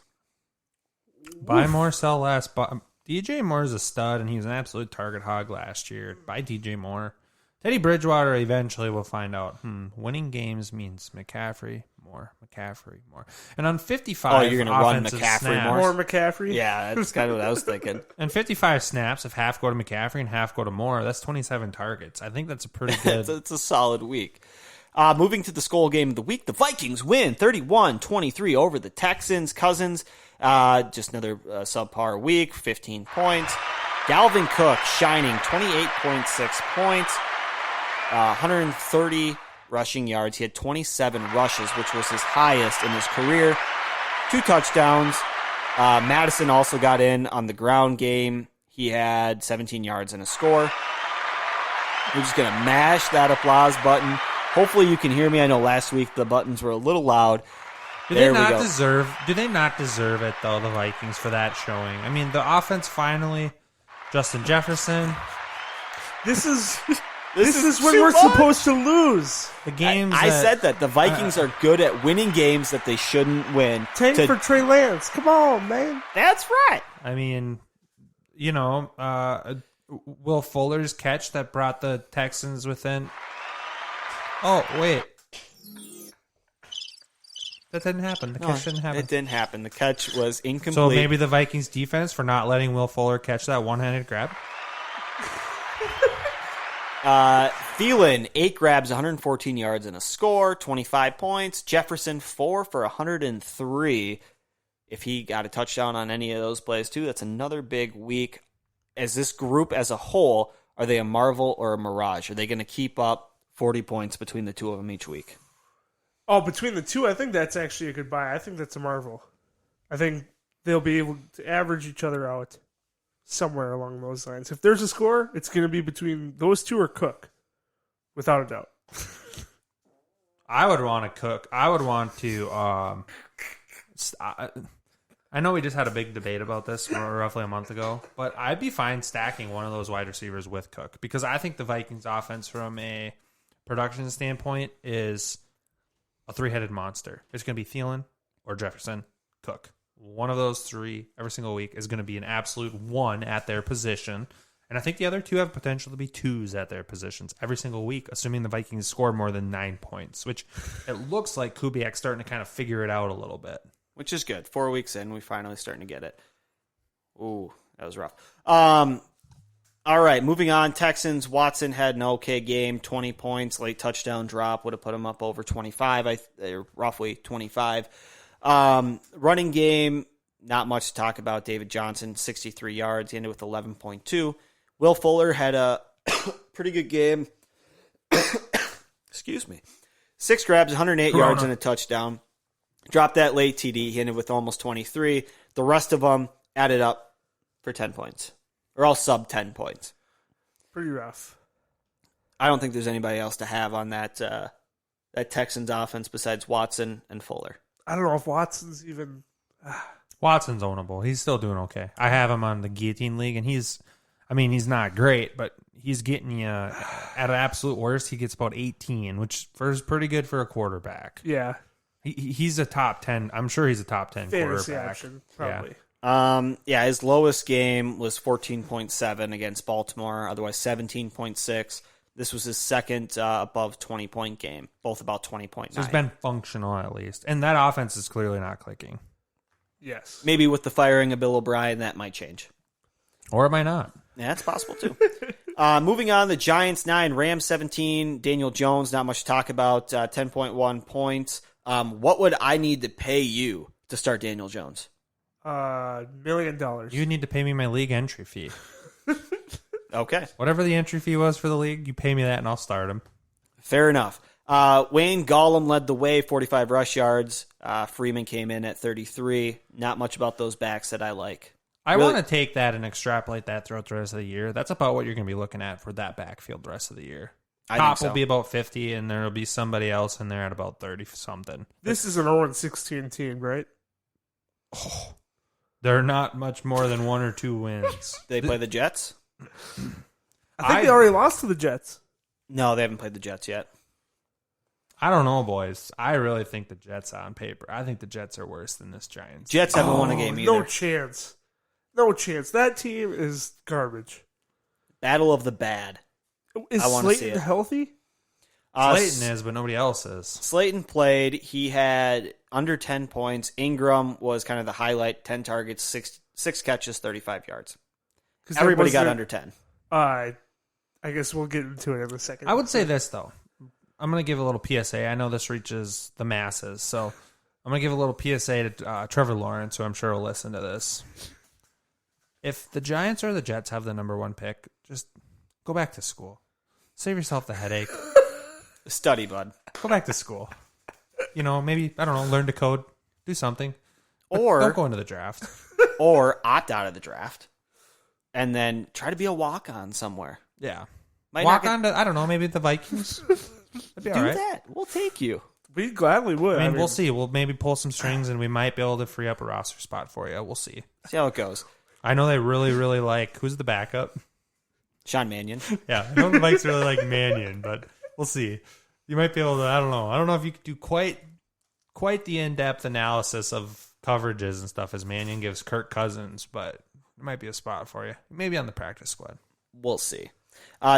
Buy more, sell less. But DJ Moore is a stud, and he was an absolute target hog last year. Buy DJ Moore. Teddy Bridgewater eventually will find out. Winning games means McCaffrey more. And on 55, you're going to run McCaffrey snaps, More McCaffrey? Yeah, that's kind of what I was thinking. And 55 snaps, if half go to McCaffrey and half go to Moore, that's 27 targets. I think that's a pretty good. It's a solid week. Moving to the Skull game of the week, the Vikings win 31-23 over the Texans. Cousins, just another subpar week, 15 points. Dalvin Cook shining, 28.6 points, 130 rushing yards. He had 27 rushes, which was his highest in his career. 2 touchdowns. Madison also got in on the ground game. He had 17 yards and a score. We're just going to mash that applause button. Hopefully you can hear me. I know last week the buttons were a little loud. Do they not deserve it, though, the Vikings, for that showing? I mean, the offense finally, Justin Jefferson. This is when we're supposed to lose. The games I said that. The Vikings are good at winning games that they shouldn't win. Tank for Trey Lance. Come on, man. That's right. I mean, Will Fuller's catch that brought the Texans within. Oh, wait. That didn't happen. The catch didn't happen. It didn't happen. The catch was incomplete. So maybe the Vikings defense for not letting Will Fuller catch that one-handed grab? Thielen, 8 grabs, 114 yards and a score, 25 points. Jefferson, 4 for 103. If he got a touchdown on any of those plays, too, that's another big week. As this group as a whole, are they a marvel or a mirage? Are they going to keep up 40 points between the two of them each week? Oh, between the two, I think that's actually a good buy. I think that's a marvel. I think they'll be able to average each other out somewhere along those lines. If there's a score, it's going to be between those two or Cook, without a doubt. I would want to Cook. I would want to. I know we just had a big debate about this roughly a month ago, but I'd be fine stacking one of those wide receivers with Cook because I think the Vikings offense from a production standpoint is a 3-headed monster. It's going to be Thielen or Jefferson, Cook. One of those 3 every single week is going to be an absolute 1 at their position. And I think the other 2 have potential to be 2s at their positions every single week, assuming the Vikings score more than 9 points, which it looks like Kubiak's starting to kind of figure it out a little bit. Which is good. 4 weeks in, we're finally starting to get it. Ooh, that was rough. All right, moving on. Texans, Watson had an okay game, 20 points, late touchdown drop, would have put him up over 25, roughly 25. Running game, not much to talk about. David Johnson, 63 yards. He ended with 11.2. Will Fuller had a pretty good game. Excuse me. 6 grabs, 108 yards and a touchdown. Dropped that late TD. He ended with almost 23. The rest of them added up for 10 points. They're all sub 10 points. Pretty rough. I don't think there's anybody else to have on that Texans offense besides Watson and Fuller. I don't know if Watson's even... Watson's ownable. He's still doing okay. I have him on the Guillotine League, and he's not great, but he's getting you, at an absolute worst, he gets about 18, which is pretty good for a quarterback. Yeah. He's a top 10. I'm sure he's a top 10 fantasy quarterback. option, probably. Yeah. His lowest game was 14.7 against Baltimore, otherwise 17.6. This was his second above 20-point game, both about 20.9. So it's been functional at least. And that offense is clearly not clicking. Yes. Maybe with the firing of Bill O'Brien, that might change. Or it might not. Yeah, that's possible too. Moving on, the Giants 9, Rams 17. Daniel Jones, not much to talk about, 10.1 points. What would I need to pay you to start Daniel Jones? $1 million. You need to pay me my league entry fee. Okay. Whatever the entry fee was for the league, you pay me that and I'll start him. Fair enough. Wayne Gollum led the way, 45 rush yards. Freeman came in at 33. Not much about those backs that I like. I want to take that and extrapolate that throughout the rest of the year. That's about what you're going to be looking at for that backfield the rest of the year. I Top think so. will be about 50, and there will be somebody else in there at about 30-something. This is an 0-16 team, right? They're not much more than 1 or 2 wins. They play the Jets? I think they already lost to the Jets. No, they haven't played the Jets yet. I don't know, boys. I really think the Jets on paper. I think the Jets are worse than this Giants. Jets haven't won a game either. No chance. No chance. That team is garbage. Battle of the bad. Is I wanna see Slayton it. healthy? Slayton is, but nobody else is. Slayton played. He had under 10 points. Ingram was kind of the highlight. 10 targets, six catches, 35 yards. Everybody got under 10. I guess we'll get into it in a second. I would say this, though. I'm going to give a little PSA. I know this reaches the masses, so I'm going to give a little PSA to Trevor Lawrence, who I'm sure will listen to this. If the Giants or the Jets have the number 1 pick, just go back to school. Save yourself the headache. Study, bud. Go back to school. Maybe, I don't know, learn to code, do something. But Or don't go into the draft. or opt out of the draft. And then try to be a walk-on somewhere. Yeah. Might Walk not on to, I don't know, maybe the Vikings. That'd be do all right. that. We'll take you. We gladly would. I mean, we'll see. We'll maybe pull some strings, and we might be able to free up a roster spot for you. We'll see. See how it goes. I know they really, really like, who's the backup? Sean Mannion. Yeah, I know the Vikes really like Mannion, but we'll see. You might be able to, I don't know. I don't know if you could do quite the in-depth analysis of coverages and stuff as Mannion gives Kirk Cousins, but it might be a spot for you. Maybe on the practice squad. We'll see.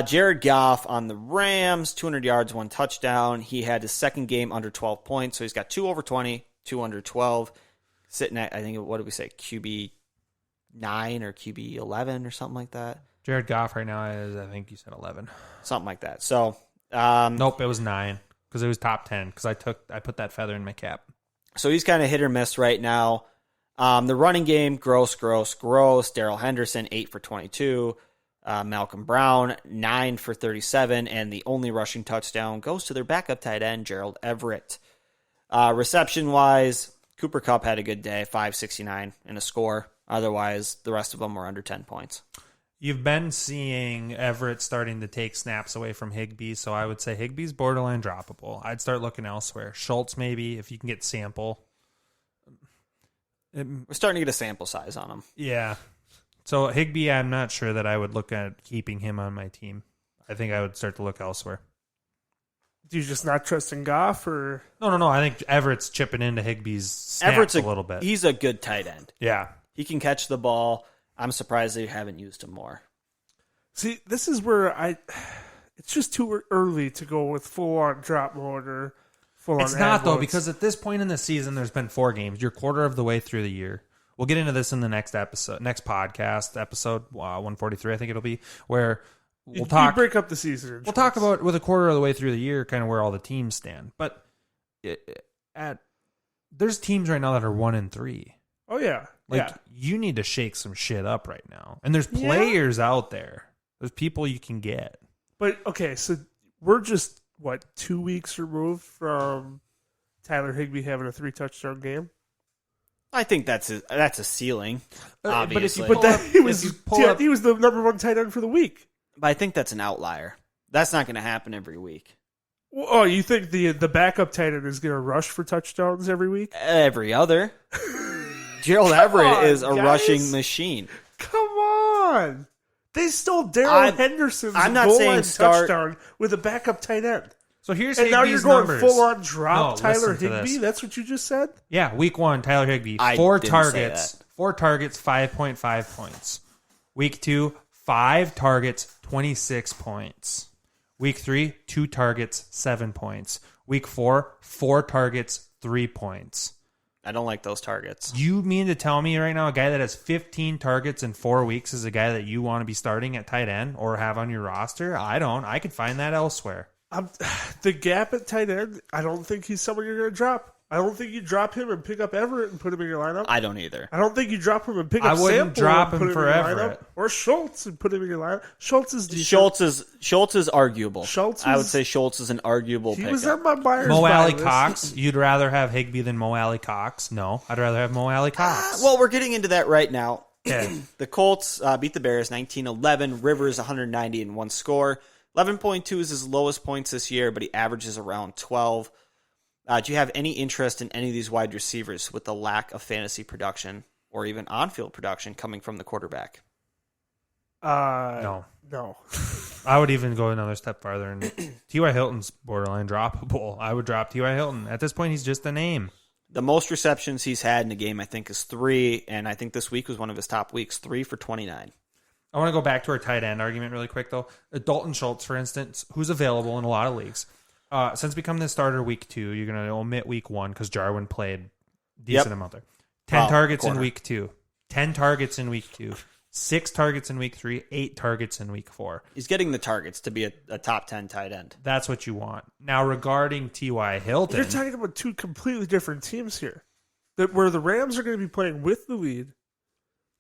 Jared Goff on the Rams, 200 yards, 1 touchdown. He had his second game under 12 points, so he's got 2 over 20, 2 under 12. Sitting at, I think, what did we say, QB 9 or QB 11 or something like that? Jared Goff right now is, I think you said 11. Something like that. So, Nope, it was 9 because it was top 10 because I put that feather in my cap. So he's kind of hit or miss right now. The running game, gross. Darrell Henderson, 8 for 22. Malcolm Brown, 9 for 37. And the only rushing touchdown goes to their backup tight end, Gerald Everett. Reception-wise, Cooper Kupp had a good day, 569 and a score. Otherwise, the rest of them were under 10 points. You've been seeing Everett starting to take snaps away from Higbee, so I would say Higbee's borderline droppable. I'd start looking elsewhere. Schultz, maybe, if you can get sample. We're starting to get a sample size on him. Yeah. So Higbee, I'm not sure that I would look at keeping him on my team. I think I would start to look elsewhere. Do you just not trust in Goff, or? No. I think Everett's chipping into Higbee's snaps Everett's a little bit. He's a good tight end. Yeah. He can catch the ball. I'm surprised they haven't used him more. See, this is where it's just too early to go with full-on drop mode or full-on It's not, though, modes. because at this point in the season, there's been 4 games. You're quarter of the way through the year. We'll get into this in the next podcast, episode 143, I think it'll be, where we'll talk. You break up the season. We'll talk about, with a quarter of the way through the year, kind of where all the teams stand. But there's teams right now that are 1-3. Oh, yeah. You need to shake some shit up right now. And there's players out there. There's people you can get. But, okay, so we're just, 2 weeks removed from Tyler Higbee having a 3-touchdown game? I think that's a ceiling, obviously. He was the number 1 tight end for the week. But I think that's an outlier. That's not going to happen every week. Oh, you think the backup tight end is going to rush for touchdowns every week? Every other. Gerald Everett is a guys. rushing machine. Come on. They stole Darrell Henderson's goal line touchdown with a backup tight end. So here's and Higbee's now you're going numbers. full on drop Tyler listen to Higbee? this. That's what you just said? Yeah, week 1, Tyler Higbee, I 4 didn't targets. say that. 4 targets, 5.5 points. Week 2, 5 targets, 26 points. Week 3, 2 targets, 7 points. Week 4, 4 targets, 3 points. I don't like those targets. You mean to tell me right now a guy that has 15 targets in 4 weeks is a guy that you want to be starting at tight end or have on your roster? I don't. I could find that elsewhere. The gap at tight end, I don't think he's someone you're going to drop. I don't think you drop him and pick up Everett and put him in your lineup. I don't either. I don't think you drop him and pick up I wouldn't Sample drop and put him for in your Everett. lineup. Or Schultz and put him in your lineup. Schultz is decent. Schultz is arguable. I would say Schultz is an arguable He pickup. was on my buyer's Mo buy Alley list. Cox. You'd rather have Higbee than Mo Alley Cox? No, I'd rather have Mo Alley Cox. Well, we're getting into that right now. Okay. The Colts beat the Bears 19-11. Rivers 190 and 1 score. 11.2 is his lowest points this year, but he averages around 12. Do you have any interest in any of these wide receivers with the lack of fantasy production or even on-field production coming from the quarterback? No. No. I would even go another step farther, and T.Y. Hilton's borderline droppable. I would drop T.Y. Hilton. At this point, he's just a name. The most receptions he's had in a game, I think, is 3, and I think this week was one of his top weeks, 3 for 29. I want to go back to our tight end argument really quick, though. Dalton Schultz, for instance, who's available in a lot of leagues. Since becoming the starter week 2, you're going to omit week 1 because Jarwin played decent amount there. 10 targets in week 2. 10 targets in week 2. 6 targets in week 3. 8 targets in week 4. He's getting the targets to be a top 10 tight end. That's what you want. Now, regarding T.Y. Hilton... You're talking about two completely different teams here. Where the Rams are going to be playing with the lead.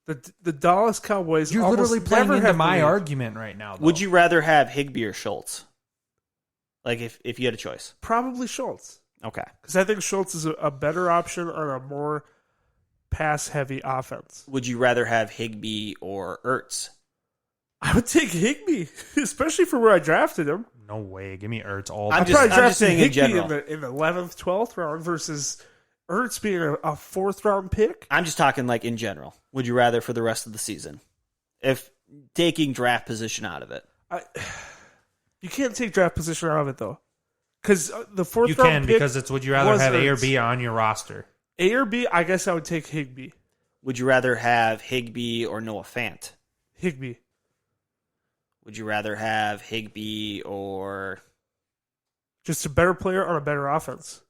The Dallas Cowboys You're almost literally playing never into have my the lead. argument right now, though. Would you rather have Higbee or Schultz? Like, if you had a choice. Probably Schultz. Okay. Because I think Schultz is a better option on a more pass-heavy offense. Would you rather have Higbee or Ertz? I would take Higbee, especially for where I drafted him. No way. Give me Ertz all I'm day. just- Probably drafted saying in Higbee general. in the 11th, 12th round versus Ertz being a 4th-round pick. I'm just talking like in general. Would you rather for the rest of the season? If taking draft position out of it. You can't take draft position out of it, though. Because the 4th You round can, pick because it's would you rather was have A or Ertz. B on your roster? A or B, I guess I would take Higbee. Would you rather have Higbee or Noah Fant? Higbee. Would you rather have Higbee or Just a better player on a better offense.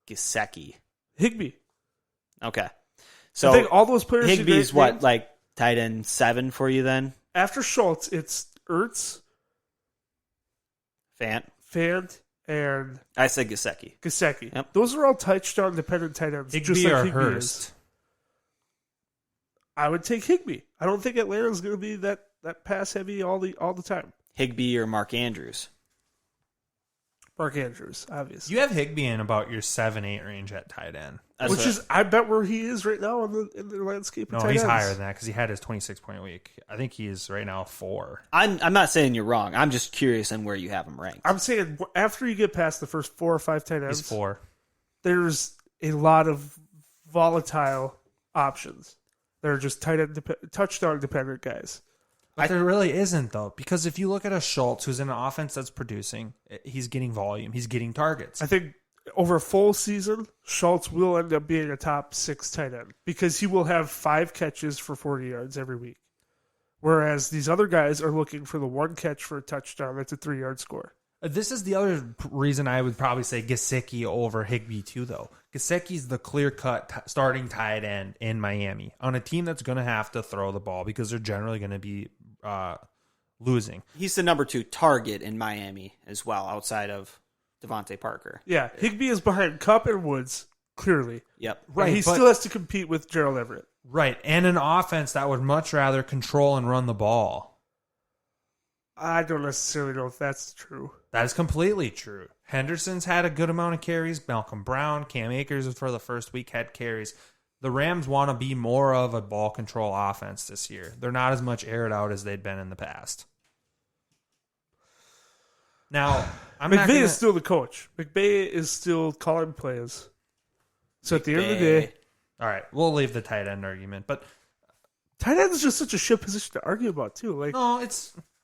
Gesicki? Higbee. Okay. So I think all those players... Higbee's what, like tight end 7 for you then? After Schultz, it's Ertz, Fant, and I said Gesicki. Gesicki. Yep. Those are all touchdown-dependent tight ends. Higbee just like or Higbee Hurst? is. I would take Higbee. I don't think Atlanta's going to be that pass-heavy all the time. Higbee or Mark Andrews? Mark Andrews, obviously. You have Higbee in about your 7-8 range at tight end. That's Which what- is, I bet, where he is right now in the landscape of No, tight he's ends. higher than that because he had his 26-point week. I think he is right now 4. I'm not saying you're wrong. I'm just curious on where you have him ranked. I'm saying after you get past the first 4 or 5 tight ends, He's 4. there's a lot of volatile options. They're just touchdown-dependent guys. But there really isn't, though, because if you look at a Schultz who's in an offense that's producing, he's getting volume. He's getting targets. I think over a full season, Schultz will end up being a top 6 tight end because he will have 5 catches for 40 yards every week. Whereas these other guys are looking for the 1 catch for a touchdown that's a 3-yard score. This is the other reason I would probably say Gesicki over Higbee, too, though. Gesicki's the clear-cut starting tight end in Miami on a team that's going to have to throw the ball because they're generally going to be losing. He's the number 2 target in Miami as well, outside of Devontae Parker. Yeah, Higbee is behind Kupp and Woods, clearly. Yep. Right, he still has to compete with Gerald Everett. Right, and an offense that would much rather control and run the ball. I don't necessarily know if that's true. That is completely true. Henderson's had a good amount of carries. Malcolm Brown, Cam Akers for the first week had carries. The Rams want to be more of a ball control offense this year. They're not as much aired out as they'd been in the past. Now, McVay is still the coach. McVay is still calling plays. So at the end of the day, all right, we'll leave the tight end argument, but tight end is just such a shit position to argue about too. Like, no,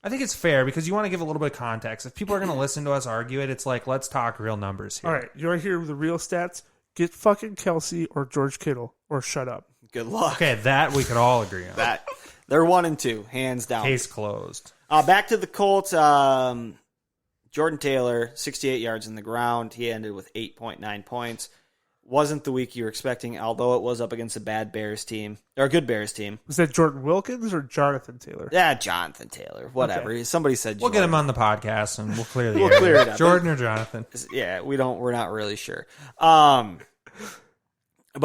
I think it's fair because you want to give a little bit of context. If people are going to listen to us argue it, it's like, let's talk real numbers here. all right, you want to hear the real stats? Get fucking Kelsey or George Kittle or shut up. Good luck. Okay, that we could all agree on. That they're 1 and 2, hands down. Case closed. Back to the Colts. Jordan Taylor, 68 yards in the ground. He ended with 8.9 points. Wasn't the week you were expecting, although it was up against a bad Bears team, or a good Bears team. Was that Jordan Wilkins or Jonathan Taylor? Yeah, Jonathan Taylor. Whatever. Okay. Somebody said We'll get Jordan. him on the podcast and we'll clear the We'll air. clear it up. Jordan or Jonathan? Yeah, we're not really sure. But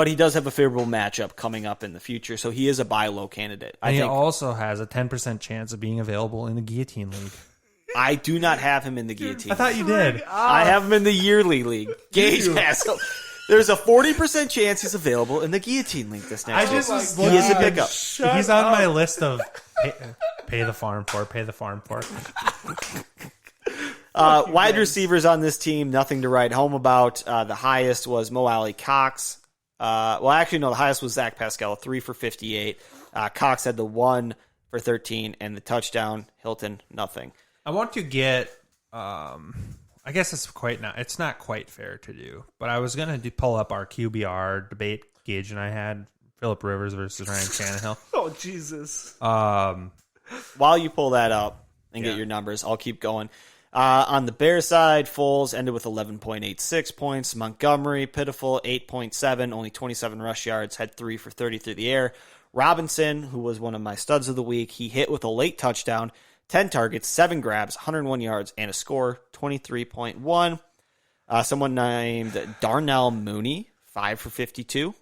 he does have a favorable matchup coming up in the future, so he is a buy low candidate. And he also has a 10% chance of being available in the Guillotine League. I do not have him in the guillotine. I thought you did. I have him in the yearly league. Gage has him. There's a 40% chance he's available in the guillotine league this next year. was He is a pickup. He's on my list of Pay the farm for. Wide receivers on this team, nothing to write home about. The highest was Mo Alley Cox. The highest was Zach Pascal, 3 for 58. Cox had the 1 for 13 and the touchdown. Hilton, nothing. I want to get. I guess it's not quite fair to do, but I was gonna pull up our QBR debate Gage and I had. Phillip Rivers versus Ryan Tannehill. Oh, Jesus. While you pull that up and get your numbers, I'll keep going. On the Bears side, Foles ended with 11.86 points. Montgomery, pitiful, 8.7, only 27 rush yards, had 3 for 30 through the air. Robinson, who was one of my studs of the week, he hit with a late touchdown, 10 targets, 7 grabs, 101 yards, and a score, 23.1. Someone named Darnell Mooney, 5 for 52.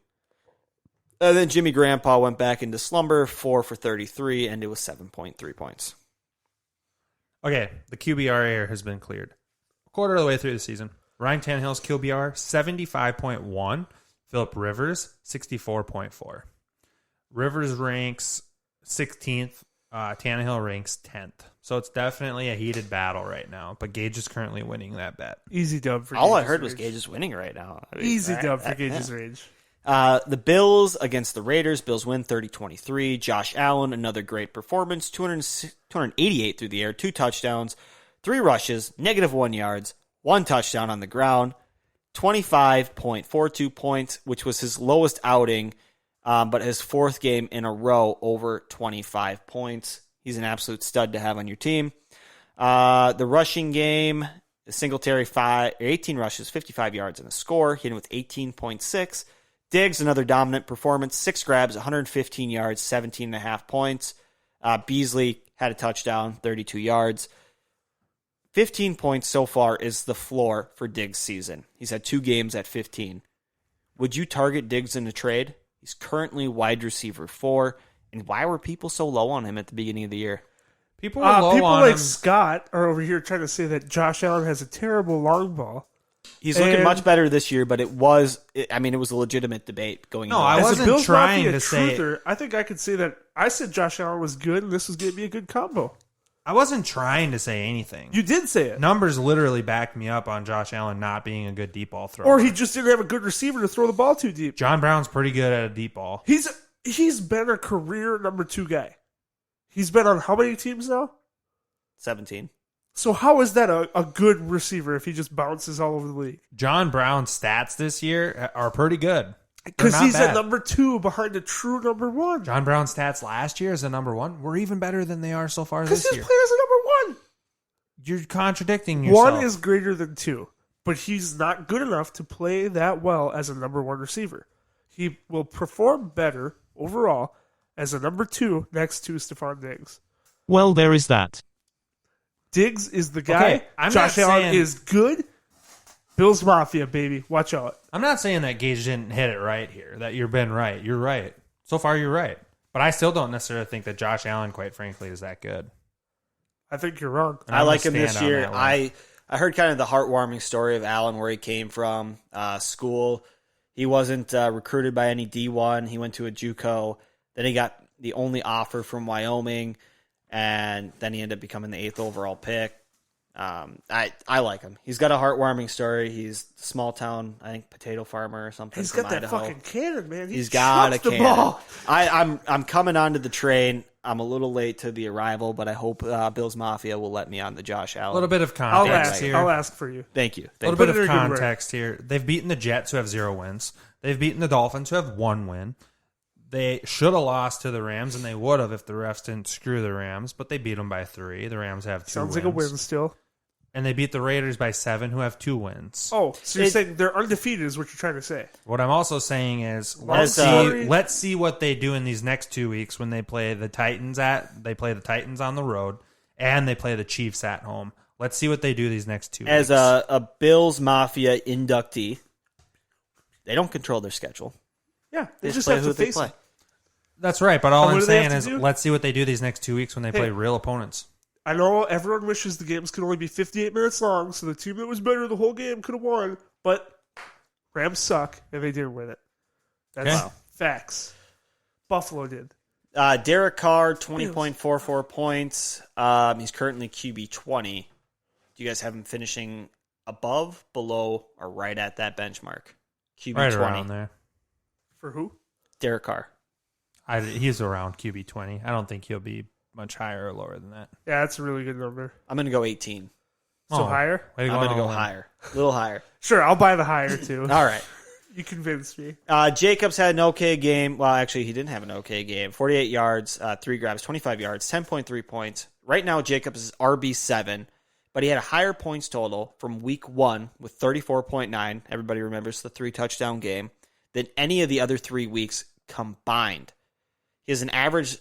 And then Jimmy Grandpa went back into slumber, 4 for 33, and it was 7.3 points. Okay, the QBR error has been cleared. A quarter of the way through the season, Ryan Tannehill's QBR, 75.1. Phillip Rivers, 64.4. Rivers ranks 16th. Tannehill ranks 10th. So it's definitely a heated battle right now. But Gage is currently winning that bet. Easy dub for All I Gage's heard was range. Gage is winning right now. Easy dub for Gage's range. The Bills against the Raiders. Bills win 30-23. Josh Allen, another great performance. 288 through the air, 2 touchdowns, 3 rushes, -1 yards, 1 touchdown on the ground, 25.42 points, which was his lowest outing, but his 4th game in a row over 25 points. He's an absolute stud to have on your team. The rushing game, Singletary, 18 rushes, 55 yards, and a score. Hitting with 18.6. Diggs, another dominant performance, 6 grabs, 115 yards, 17.5 points. Beasley had a touchdown, 32 yards. 15 points so far is the floor for Diggs' season. He's had 2 games at 15. Would you target Diggs in a trade? He's currently wide receiver 4. And why were people so low on him at the beginning of the year? People were low people on like him. Scott are over here trying to say that Josh Allen has a terrible long ball. He's looking much better this year, but it was a legitimate debate going No, into I As a wasn't Bills trying Mafia to say. truther, I think I could say that I said Josh Allen was good, and this was going to be a good combo. I wasn't trying to say anything. You did say it. Numbers literally backed me up on Josh Allen not being a good deep ball thrower. Or he just didn't have a good receiver to throw the ball too deep. John Brown's pretty good at a deep ball. He's been a career number 2 guy. He's been on how many teams now? 17. So how is that a good receiver if he just bounces all over the league? John Brown's stats this year are pretty good. Because They're not he's bad. at number 2 behind a true number 1. John Brown's stats last year as a number 1 were even better than they are so far Because this his year. player's a number 1. You're contradicting yourself. 1 is greater than 2, but he's not good enough to play that well as a number 1 receiver. He will perform better overall as a number 2 next to Stephon Diggs. Well, there is that. Diggs is the guy. Okay, I'm Josh not Allen saying- is good. Bills Mafia, baby. Watch out. I'm not saying that Gage didn't hit it right here, that you've been right. You're right. So far, you're right. But I still don't necessarily think that Josh Allen, quite frankly, is that good. I think you're wrong. And I I'm like gonna him this stand on year. that one. I heard kind of the heartwarming story of Allen, where he came from, school. He wasn't recruited by any D1. He went to a JUCO. Then he got the only offer from Wyoming, and then he ended up becoming the 8th overall pick. I like him. He's got a heartwarming story. He's a small town, I think, potato farmer or something. He's from got that Idaho. fucking cannon, man. He's got a shoots the cannon. ball. I'm coming onto the train. I'm a little late to the arrival, but I hope Bills Mafia will let me on the Josh Allen. A little bit of I'll context ask. here. I'll ask for you. Thank you. A little Put bit it of in a good way. context here. They've beaten the Jets, who have 0 wins. They've beaten the Dolphins, who have 1 win. They should have lost to the Rams, and they would have if the refs didn't screw the Rams, but they beat them by 3. The Rams have 2 Sounds wins. like a win still. And they beat the Raiders by 7, who have 2 wins. Oh, so you're saying they're undefeated is what you're trying to say. What I'm also saying is Let's let's see what they do in these next 2 weeks when they play the Titans on the road and they play the Chiefs at home. Let's see what they do these next 2 weeks. As a Bills Mafia inductee, they don't control their schedule. Yeah, they They just play have to who they face play. it. That's right, but all And what I'm do they have saying to is do? let's see what they do these next 2 weeks when they play Hey. real opponents. I know everyone wishes the games could only be 58 minutes long, so the team that was better the whole game could have won, but Rams suck, and they didn't win it. That's Okay. facts. Buffalo did. Derek Carr, 20.44 points. He's currently QB 20. Do you guys have him finishing above, below, or right at that benchmark? QB Right 20. around there. For who? Derek Carr. He's around QB 20. I don't think he'll be much higher or lower than that. Yeah, that's a really good number. I'm going to go 18. So higher? Way to I'm going to on a go limb. higher. A little higher. Sure, I'll buy the higher too. All right. You convinced me. Jacobs had an okay game. Well, actually, he didn't have an okay game. 48 yards, 3 grabs, 25 yards, 10.3 points. Right now, Jacobs is RB7, but he had a higher points total from week 1 with 34.9. Everybody remembers the 3-touchdown game. Than any of the other 3 weeks combined. He has an average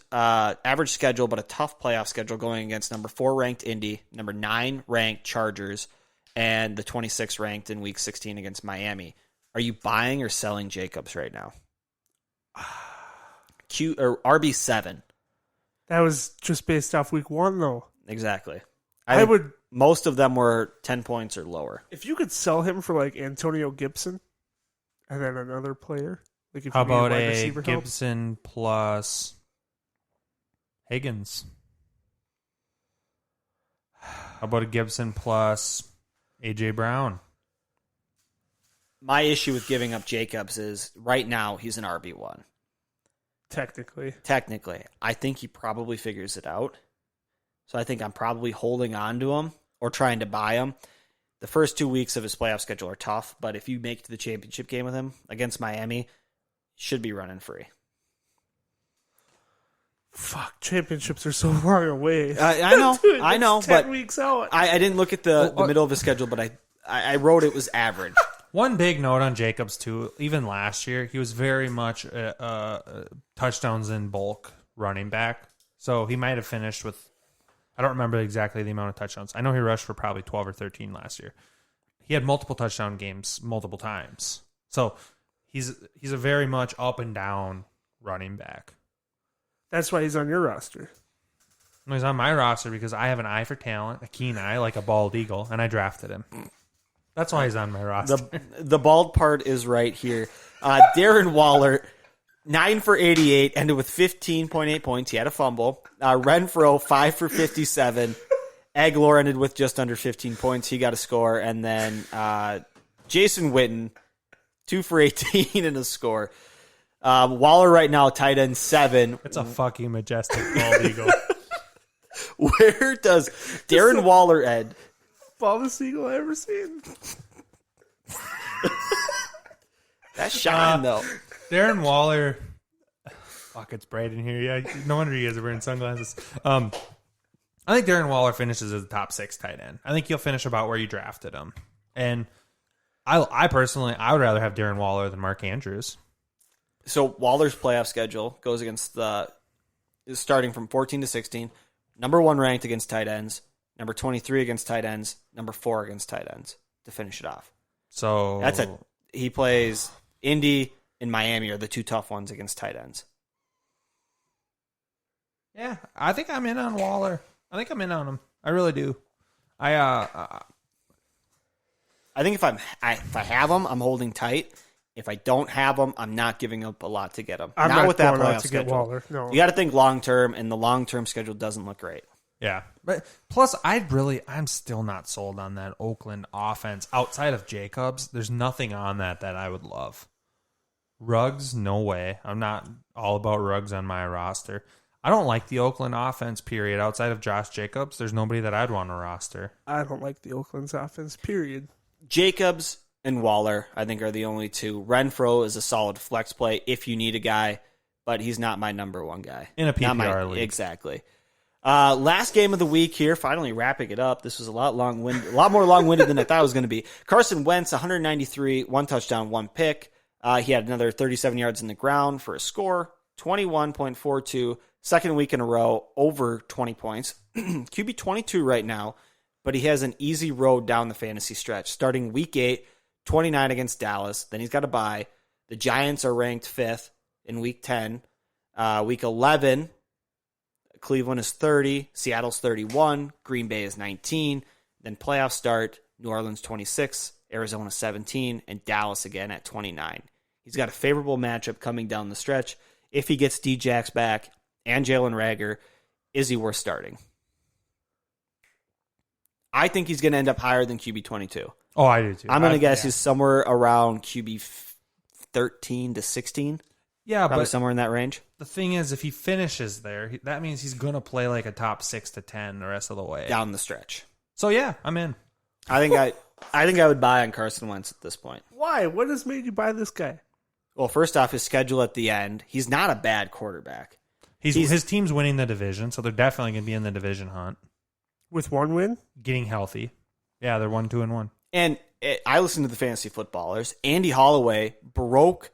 schedule, but a tough playoff schedule going against number 4 ranked Indy, number 9 ranked Chargers, and the 26th ranked in week 16 against Miami. Are you buying or selling Jacobs right now? RB7. That was just based off week 1, though. Exactly. I would. Most of them were 10 points or lower. If you could sell him for like Antonio Gibson and then another player. Like if How you need about wide a receiver help. Gibson plus Higgins? How about a Gibson plus A.J. Brown? My issue with giving up Jacobs is right now he's an RB1. Technically. I think he probably figures it out. So I think I'm probably holding on to him or trying to buy him. The first 2 weeks of his playoff schedule are tough, but if you make it to the championship game with him against Miami, he should be running free. Fuck, championships are so far away. I know, Dude, I know, 10 but weeks out. I didn't look at the middle of his schedule, but I wrote it was average. One big note on Jacobs, too, even last year, he was very much touchdowns in bulk running back. So he might have finished with, I don't remember exactly the amount of touchdowns. I know he rushed for probably 12 or 13 last year. He had multiple touchdown games multiple times. So he's a very much up and down running back. That's why he's on your roster. No, he's on my roster because I have an eye for talent, a keen eye, like a bald eagle, and I drafted him. That's why he's on my roster. The bald part is right here. Darren Waller, 9 for 88, ended with 15.8 points. He had a fumble. Renfro, 5 for 57. Aguilar ended with just under 15 points. He got a score. And then Jason Witten, 2 for 18 and a score. Waller right now, tight end 7. It's a fucking majestic bald eagle. Where does Darren Waller end? Baldest eagle I ever seen. That's shine, though. Darren Waller. Fuck, it's bright in here. Yeah, no wonder you guys are wearing sunglasses. I think Darren Waller finishes as a top 6 tight end. I think he'll finish about where you drafted him. And I personally, I would rather have Darren Waller than Mark Andrews. So Waller's playoff schedule goes against is starting from 14 to 16. Number 1 ranked against tight ends. Number 23 against tight ends. Number 4 against tight ends to finish it off. So he plays Indy and Miami are the 2 tough ones against tight ends. Yeah, I think I'm in on Waller. I think I'm in on him. I really do. I think if I have him, I'm holding tight. If I don't have him, I'm not giving up a lot to get him. I'm not not with that going out playoff to schedule. get Waller. No. You got to think long term, and the long term schedule doesn't look great. Yeah. But plus, I'm still not sold on that Oakland offense. Outside of Jacobs, there's nothing on that I would love. Ruggs, no way. I'm not all about Ruggs on my roster. I don't like the Oakland offense, period. Outside of Josh Jacobs, there's nobody that I'd want to roster. I don't like the Oakland's offense, period. Jacobs and Waller, I think, are the only 2. Renfro is a solid flex play if you need a guy, but he's not my number 1 guy. In a PPR league. Exactly. Last game of the week here, finally wrapping it up. This was a lot more long-winded than I thought it was going to be. Carson Wentz, 193, 1 touchdown, 1 pick. He had another 37 yards in the ground for a score, 21.42, second week in a row, over 20 points. QB 22 right now, but he has an easy road down the fantasy stretch. Starting week 8, 29 against Dallas. Then he's got a bye. The Giants are ranked 5th in week 10. Week 11, Cleveland is 30, Seattle's 31, Green Bay is 19. Then playoff start, New Orleans 26, Arizona 17, and Dallas again at 29. He's got a favorable matchup coming down the stretch. If he gets D-Jax back and Jalen Reagor, is he worth starting? I think he's going to end up higher than QB 22. Oh, I do too. I'm going to guess he's somewhere around QB 13 to 16. Yeah, Probably but somewhere in that range. the thing is, if he finishes there, that means he's going to play like a top 6 to 10 the rest of the way. Down the stretch. So, yeah, I'm in. I think I would buy on Carson Wentz at this point. Why? What has made you buy this guy? Well, first off, his schedule at the end. He's not a bad quarterback. His team's winning the division, so they're definitely going to be in the division hunt. With one win? Getting healthy. Yeah, they're 1-2-1. And I listened to the fantasy footballers. Andy Holloway broke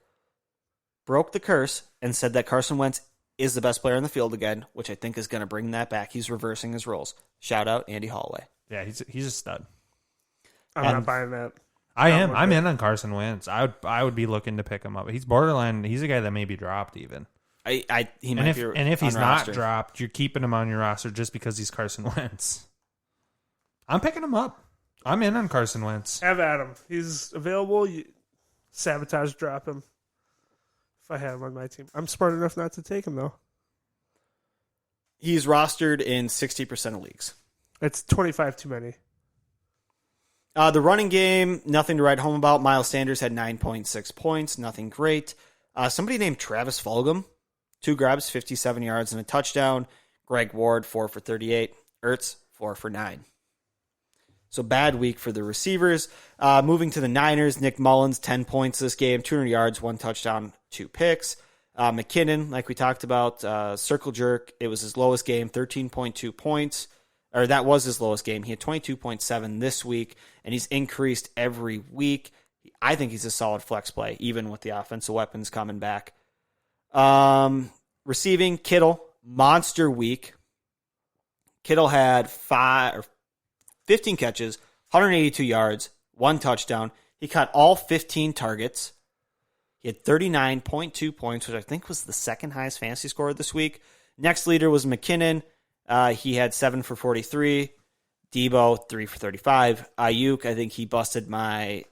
the curse and said that Carson Wentz is the best player in the field again, which I think is going to bring that back. He's reversing his roles. Shout out Andy Holloway. Yeah, he's a stud. I'm not buying that. I am. I'm in on Carson Wentz. I would be looking to pick him up. He's borderline. He's a guy that may be dropped even. He And might if be he's on not roster. dropped, you're keeping him on your roster just because he's Carson Wentz. I'm picking him up. I'm in on Carson Wentz. Have at him. He's available. You sabotage drop him. If I had him on my team. I'm smart enough not to take him, though. He's rostered in 60% of leagues. It's 25 too many. The running game, nothing to write home about. Miles Sanders had 9.6 points. Nothing great. Somebody named Travis Fulgham, 2 grabs, 57 yards, and a touchdown. Greg Ward, 4 for 38. Ertz, 4 for 9. So bad week for the receivers. Moving to the Niners, Nick Mullins, 10 points this game, 200 yards, 1 touchdown, 2 picks. McKinnon, like we talked about, circle jerk. It was his lowest game, 13.2 points. Or that was his lowest game. He had 22.7 this week, and he's increased every week. I think he's a solid flex play, even with the offensive weapons coming back. Receiving, Kittle, monster week. Kittle had 15 catches, 182 yards, 1 touchdown. He caught all 15 targets. He had 39.2 points, which I think was the second highest fantasy score this week. Next leader was McKinnon. He had 7 for 43. Debo, 3 for 35. Ayuk, I think he busted my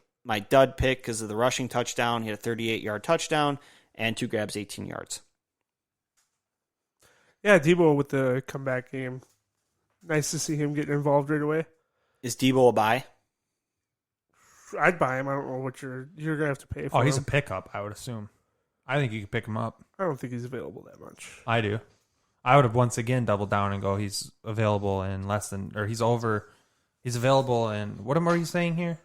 dud pick because of the rushing touchdown. He had a 38-yard touchdown and 2 grabs, 18 yards. Yeah, Debo with the comeback game. Nice to see him getting involved right away. Is Debo a buy? I'd buy him. I don't know what you're gonna have to pay for. Oh, he's a him. pickup, I would assume. I think you could pick him up. I don't think he's available that much. I do. I would have once again doubled down and go, he's available in less than, or he's available in, what are you saying here?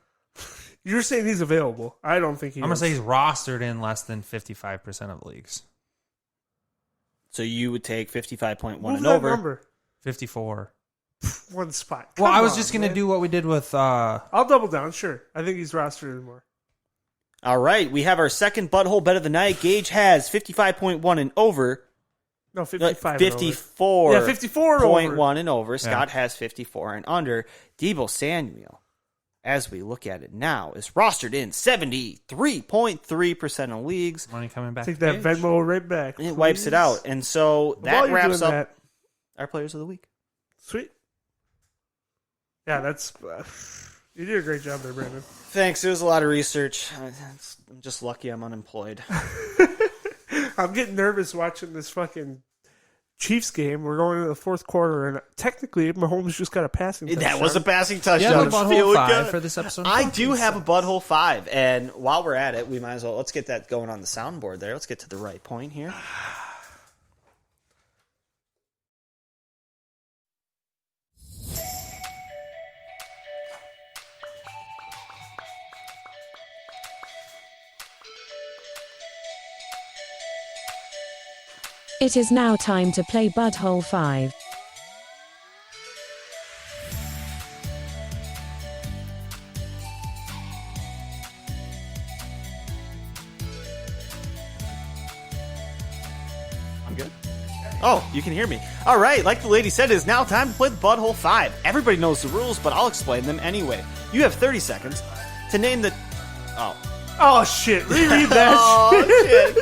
You're saying he's available. I don't think he I'm going is. to say he's rostered in less than 55% of leagues. So you would take 55.1 Move and that over. number. 54. One spot. Well, Come I was on, just going to man. do what we did with, I'll double down, sure. I think he's rostered more. All right, we have our second butthole bet of the night. Gage has 55.1 and over. No, 55. 54. Yeah, 54 and over. 0.1 and over. Scott has 54 and under. Debo Samuel, as we look at it now, is rostered in 73.3% of leagues. money coming back. Take that Venmo right back. It wipes it out. And so While that you're wraps doing up that, our players of the week. sweet. Yeah, that's. You did a great job there, Brandon. Thanks. It was a lot of research. I'm just lucky I'm unemployed. I'm getting nervous watching this fucking Chiefs game. We're going into the fourth quarter, and technically, Mahomes just got a passing touchdown. That was a passing You touchdown. have a It's butthole feeling 5 good. for this episode? I do have a butthole 5, and while we're at it, we might as well let's get that going on the soundboard there. Let's get to the right point here. It is now time to play Budhole 5. I'm good. Oh, you can hear me. All right, like the lady said, it is now time to play the Butthole 5. Everybody knows the rules, but I'll explain them anyway. You have 30 seconds to name the... Oh, shit. Reread that Oh, shit.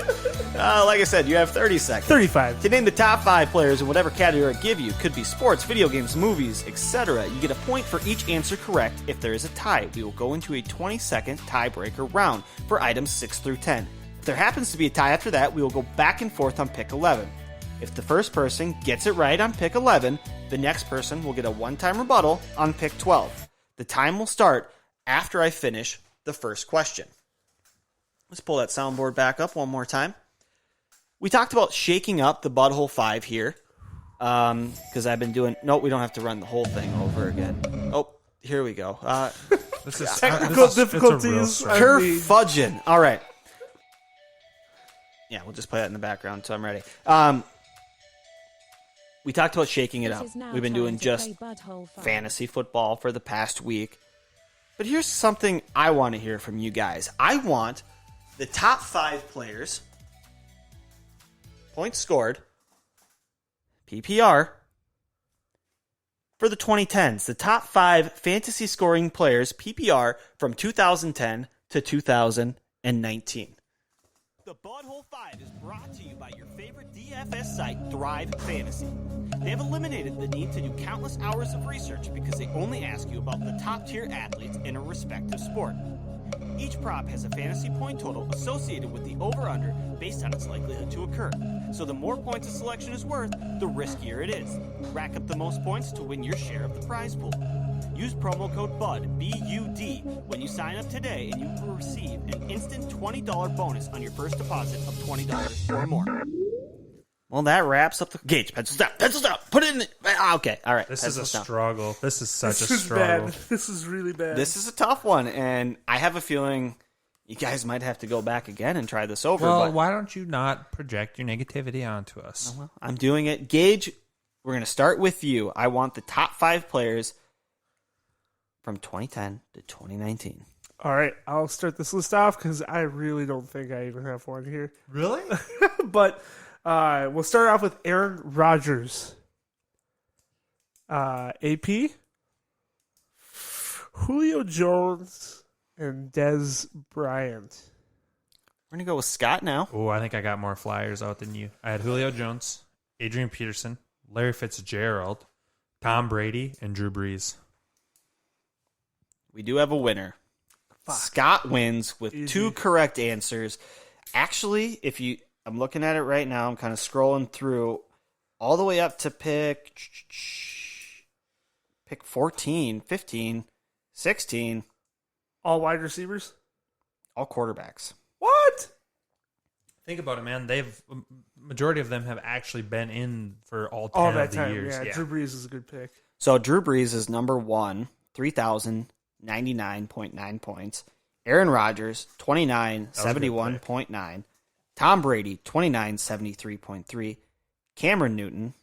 Like I said, you have 30 seconds. 35. To name the top 5 players in whatever category I give you. Could be sports, video games, movies, etc. You get a point for each answer correct. If there is a tie, we will go into a 20-second tiebreaker round for items 6 through 10. If there happens to be a tie after that, we will go back and forth on pick 11. If the first person gets it right on pick 11, the next person will get a one-time rebuttal on pick 12. The time will start after I finish the first question. Let's pull that soundboard back up one more time. We talked about shaking up the Budhole 5 here. Because I've been doing... No, we don't have to run the whole thing over again. Oh, here we go. This is Technical it's a real difficulties. struggle. Kerfudgeon. All right. Yeah, we'll just play that in the background, so I'm ready. We talked about shaking it up. We've been doing just fantasy football for the past week. But here's something I want to hear from you guys. I want the top 5 players, points scored, PPR, for the 2010s. The top 5 fantasy scoring players, PPR, from 2010 to 2019. The Budhole 5 is brought to you by your favorite DFS site, Thrive Fantasy. They have eliminated the need to do countless hours of research because they only ask you about the top-tier athletes in a respective sport. Each prop has a fantasy point total associated with the over-under based on its likelihood to occur. So the more points a selection is worth, the riskier it is. Rack up the most points to win your share of the prize pool. Use promo code BUD, B-U-D, when you sign up today, and you will receive an instant $20 bonus on your first deposit of $20 or more. Well, that wraps up the... Gage, pencils down, put it in the... Okay, all right. This is a pencils down. struggle. This is such This a is struggle. bad. This is really bad. This is a tough one, and I have a feeling you guys might have to go back again and try this over. Well, but, why don't you not project your negativity onto us? well, I'm doing it. Gage, we're going to start with you. I want the top 5 players from 2010 to 2019. All right, I'll start this list off because I really don't think I even have one here. Really? But we'll start off with Aaron Rodgers. AP, Julio Jones, and Dez Bryant. We're going to go with Scott now. Oh, I think I got more flyers out than you. I had Julio Jones, Adrian Peterson, Larry Fitzgerald, Tom Brady, and Drew Brees. We do have a winner. Scott wins with Easy. 2 correct answers. Actually, I'm looking at it right now. I'm kind of scrolling through all the way up to pick 14, 15, 16. All wide receivers? All quarterbacks. What? Think about it, man. Majority of them have actually been in for all 10 All of that the time. years. Yeah, Drew Brees is a good pick. So Drew Brees is number 1, 3,099.9 points. Aaron Rodgers, 2971.9. Tom Brady, 2973.3. Cameron Newton,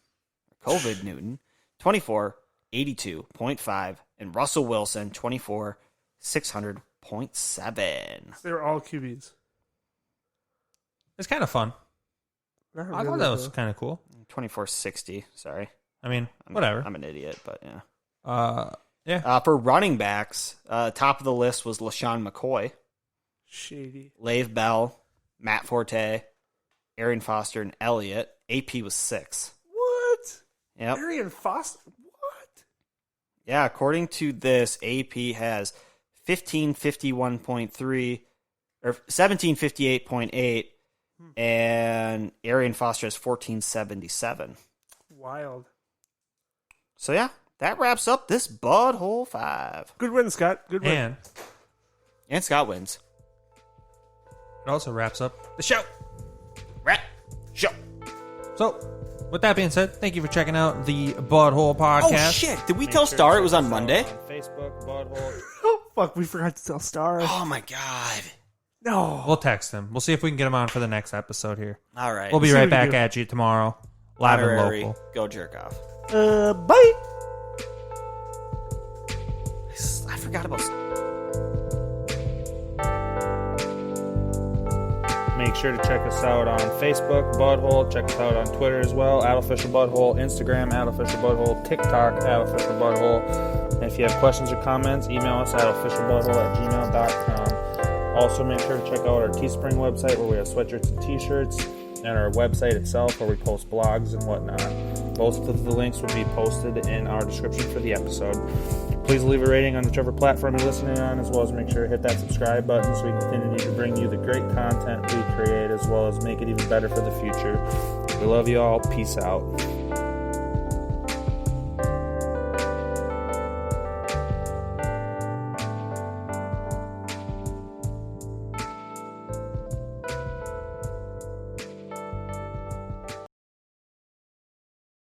COVID Newton, 2482.5. And Russell Wilson, 24,600.7. They're all QBs. It's kind of fun. Not I thought really, that was though. kind of cool. 2460, sorry. I mean, whatever. I'm an idiot, but yeah. Yeah. For running backs, top of the list was LaShawn McCoy, Shady. Le'Veon Bell, Matt Forte, Arian Foster, and Elliott. AP was 6. What? Yep. Arian Foster? What? Yeah, according to this, AP has 1551.3 or 1758.8, and Arian Foster has 1477. Wild. So yeah, that wraps up this Budhole 5. Good win, Scott. Good win. And Scott wins. It also wraps up the show. Show. So, with that being said, thank you for checking out the Budhole podcast. Oh shit! Did we tell Star it was on Monday? Facebook, Budhole. Oh, fuck. We forgot to tell Star. Oh my god. No. We'll text him. We'll see if we can get him on for the next episode here. All right. We'll be see right what we back do. at you tomorrow, live and Honorary, local. Go jerk off. Bye. I forgot about. Make sure to check us out on Facebook, Budhole. Check us out on Twitter as well, @OfficialBudhole, Instagram, @OfficialBudhole, TikTok, @OfficialBudhole. And if you have questions or comments, email us at officialbudhole@gmail.com. Also, make sure to check out our Teespring website where we have sweatshirts and t-shirts. and our website itself where we post blogs and whatnot. Both of the links will be posted in our description for the episode. Please leave a rating on whichever platform you're listening on, as well as make sure to hit that subscribe button so we can continue to bring you the great content we create, as well as make it even better for the future. We love you all. Peace out.